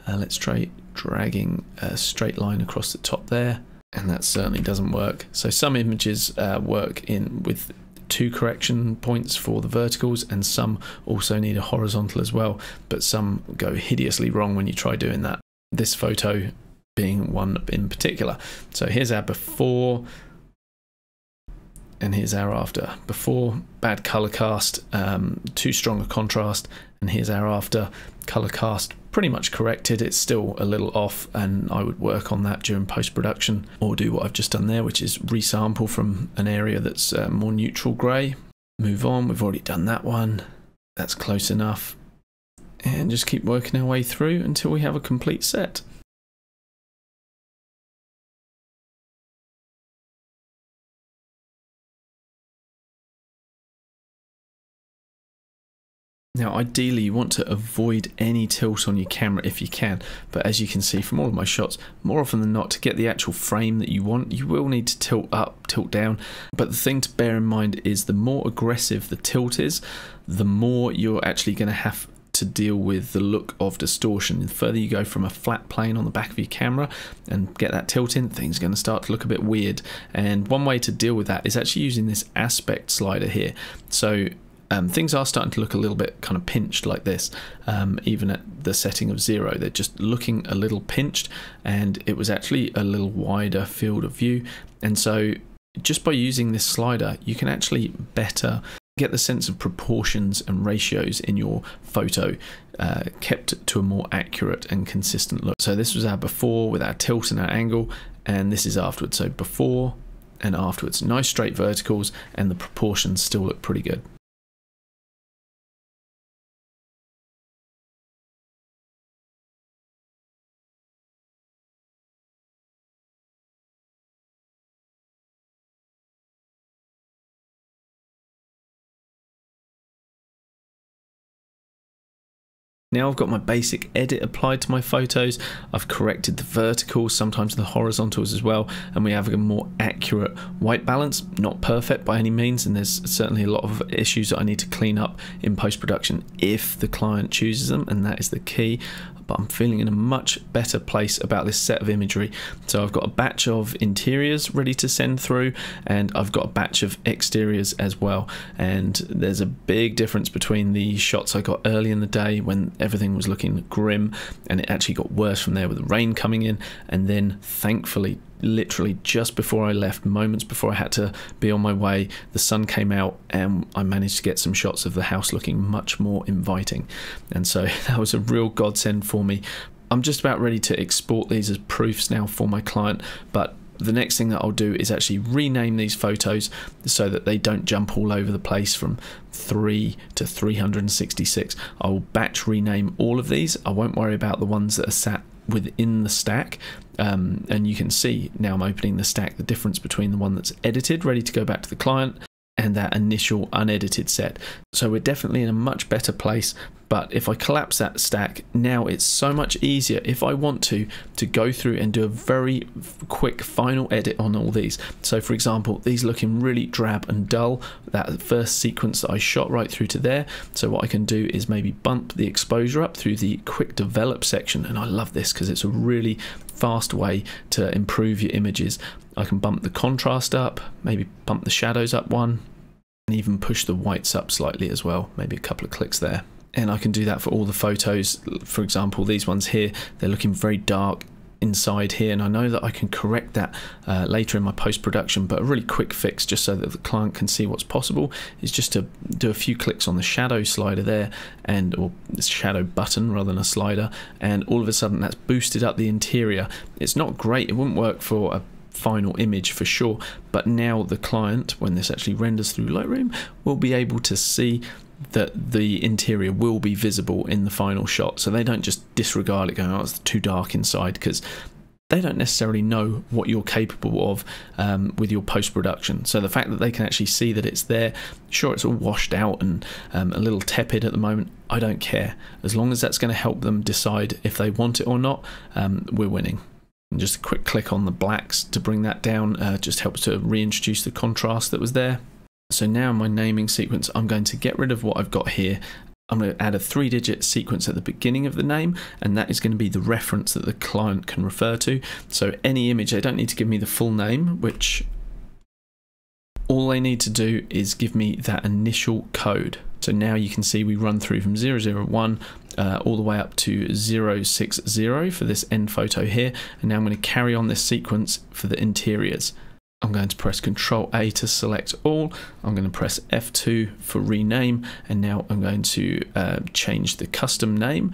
Let's try dragging a straight line across the top there, and that certainly doesn't work. So some images work with 2 correction points for the verticals, and some also need a horizontal as well, but some go hideously wrong when you try doing that. This photo being one in particular. So here's our before, and here's our after. Before, bad color cast, too strong a contrast, and here's our after. Color cast pretty much corrected. It's still a little off, and I would work on that during post-production, or do what I've just done there, which is resample from an area that's more neutral grey. Move on, we've already done that one. That's close enough, and just keep working our way through until we have a complete set. Now ideally you want to avoid any tilt on your camera if you can, but as you can see from all of my shots, more often than not, to get the actual frame that you want, you will need to tilt up, tilt down. But the thing to bear in mind is the more aggressive the tilt is, the more you're actually going to have to deal with the look of distortion. The further you go from a flat plane on the back of your camera and get that tilt in, things are going to start to look a bit weird. And one way to deal with that is actually using this aspect slider here. So things are starting to look a little bit kind of pinched like this, even at the setting of 0. They're just looking a little pinched, and it was actually a little wider field of view. And so just by using this slider, you can actually better get the sense of proportions and ratios in your photo, kept to a more accurate and consistent look. So this was our before with our tilt and our angle, and this is afterwards. So before and afterwards, nice straight verticals, and the proportions still look pretty good. Now I've got my basic edit applied to my photos. I've corrected the verticals, sometimes the horizontals as well, and we have a more accurate white balance. Not perfect by any means, and there's certainly a lot of issues that I need to clean up in post-production if the client chooses them, and that is the key. But I'm feeling in a much better place about this set of imagery. So I've got a batch of interiors ready to send through, and I've got a batch of exteriors as well. And there's a big difference between the shots I got early in the day when everything was looking grim, and it actually got worse from there with the rain coming in, and then thankfully literally just before I left, moments before I had to be on my way, the sun came out and I managed to get some shots of the house looking much more inviting, and so that was a real godsend for me. I'm just about ready to export these as proofs now for my client, but the next thing that I'll do is actually rename these photos so that they don't jump all over the place from 3 to 366. I'll batch rename all of these. I won't worry about the ones that are sat within the stack, and you can see now I'm opening the stack the difference between the one that's edited ready to go back to the client and that initial unedited set. So we're definitely in a much better place. But if I collapse that stack, now it's so much easier if I want to go through and do a very quick final edit on all these. So for example, these looking really drab and dull, that first sequence that I shot right through to there. So what I can do is maybe bump the exposure up through the quick develop section, and I love this because it's a really fast way to improve your images. I can bump the contrast up, maybe bump the shadows up one, and even push the whites up slightly as well, maybe a couple of clicks there. And I can do that for all the photos. For example, these ones here, they're looking very dark inside here, and I know that I can correct that later in my post-production, but a really quick fix just so that the client can see what's possible is just to do a few clicks on the shadow slider there, or the shadow button rather than a slider, and all of a sudden that's boosted up the interior. It's not great, it wouldn't work for a final image for sure, but now the client, when this actually renders through Lightroom, will be able to see that the interior will be visible in the final shot, so they don't just disregard it going, oh, it's too dark inside, because they don't necessarily know what you're capable of with your post-production. So the fact that they can actually see that it's there, sure, it's all washed out and a little tepid at the moment, I don't care. As long as that's going to help them decide if they want it or not, we're winning. And just a quick click on the blacks to bring that down just helps to reintroduce the contrast that was there. So now in my naming sequence, I'm going to get rid of what I've got here. I'm going to add a 3-digit sequence at the beginning of the name, and that is going to be the reference that the client can refer to. So any image, they don't need to give me the full name, which all they need to do is give me that initial code. So now you can see we run through from 001 all the way up to 060 for this end photo here, and now I'm going to carry on this sequence for the interiors. I'm going to press Ctrl A to select all. I'm going to press F2 for rename, and now I'm going to change the custom name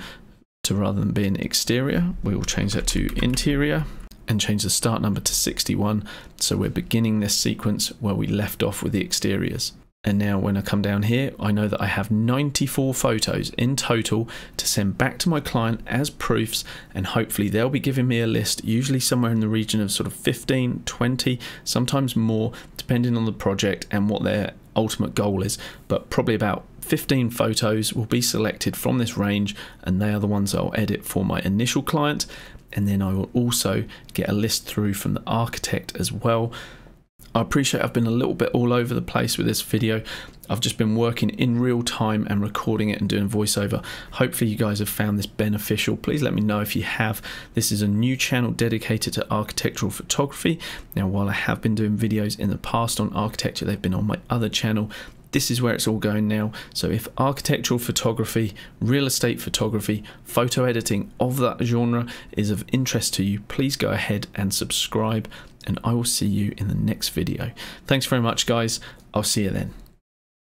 to, rather than being exterior, we will change that to interior, and change the start number to 61. So we're beginning this sequence where we left off with the exteriors. And now when I come down here, I know that I have 94 photos in total to send back to my client as proofs, and hopefully they'll be giving me a list, usually somewhere in the region of sort of 15, 20, sometimes more, depending on the project and what their ultimate goal is. But probably about 15 photos will be selected from this range, and they are the ones I'll edit for my initial client. And then I will also get a list through from the architect as well. I appreciate I've been a little bit all over the place with this video. I've just been working in real time and recording it and doing voiceover. Hopefully you guys have found this beneficial. Please let me know if you have. This is a new channel dedicated to architectural photography. Now, while I have been doing videos in the past on architecture, they've been on my other channel. This is where it's all going now. So if architectural photography, real estate photography, photo editing of that genre is of interest to you, please go ahead and subscribe, and I will see you in the next video. Thanks very much, guys. I'll see you then.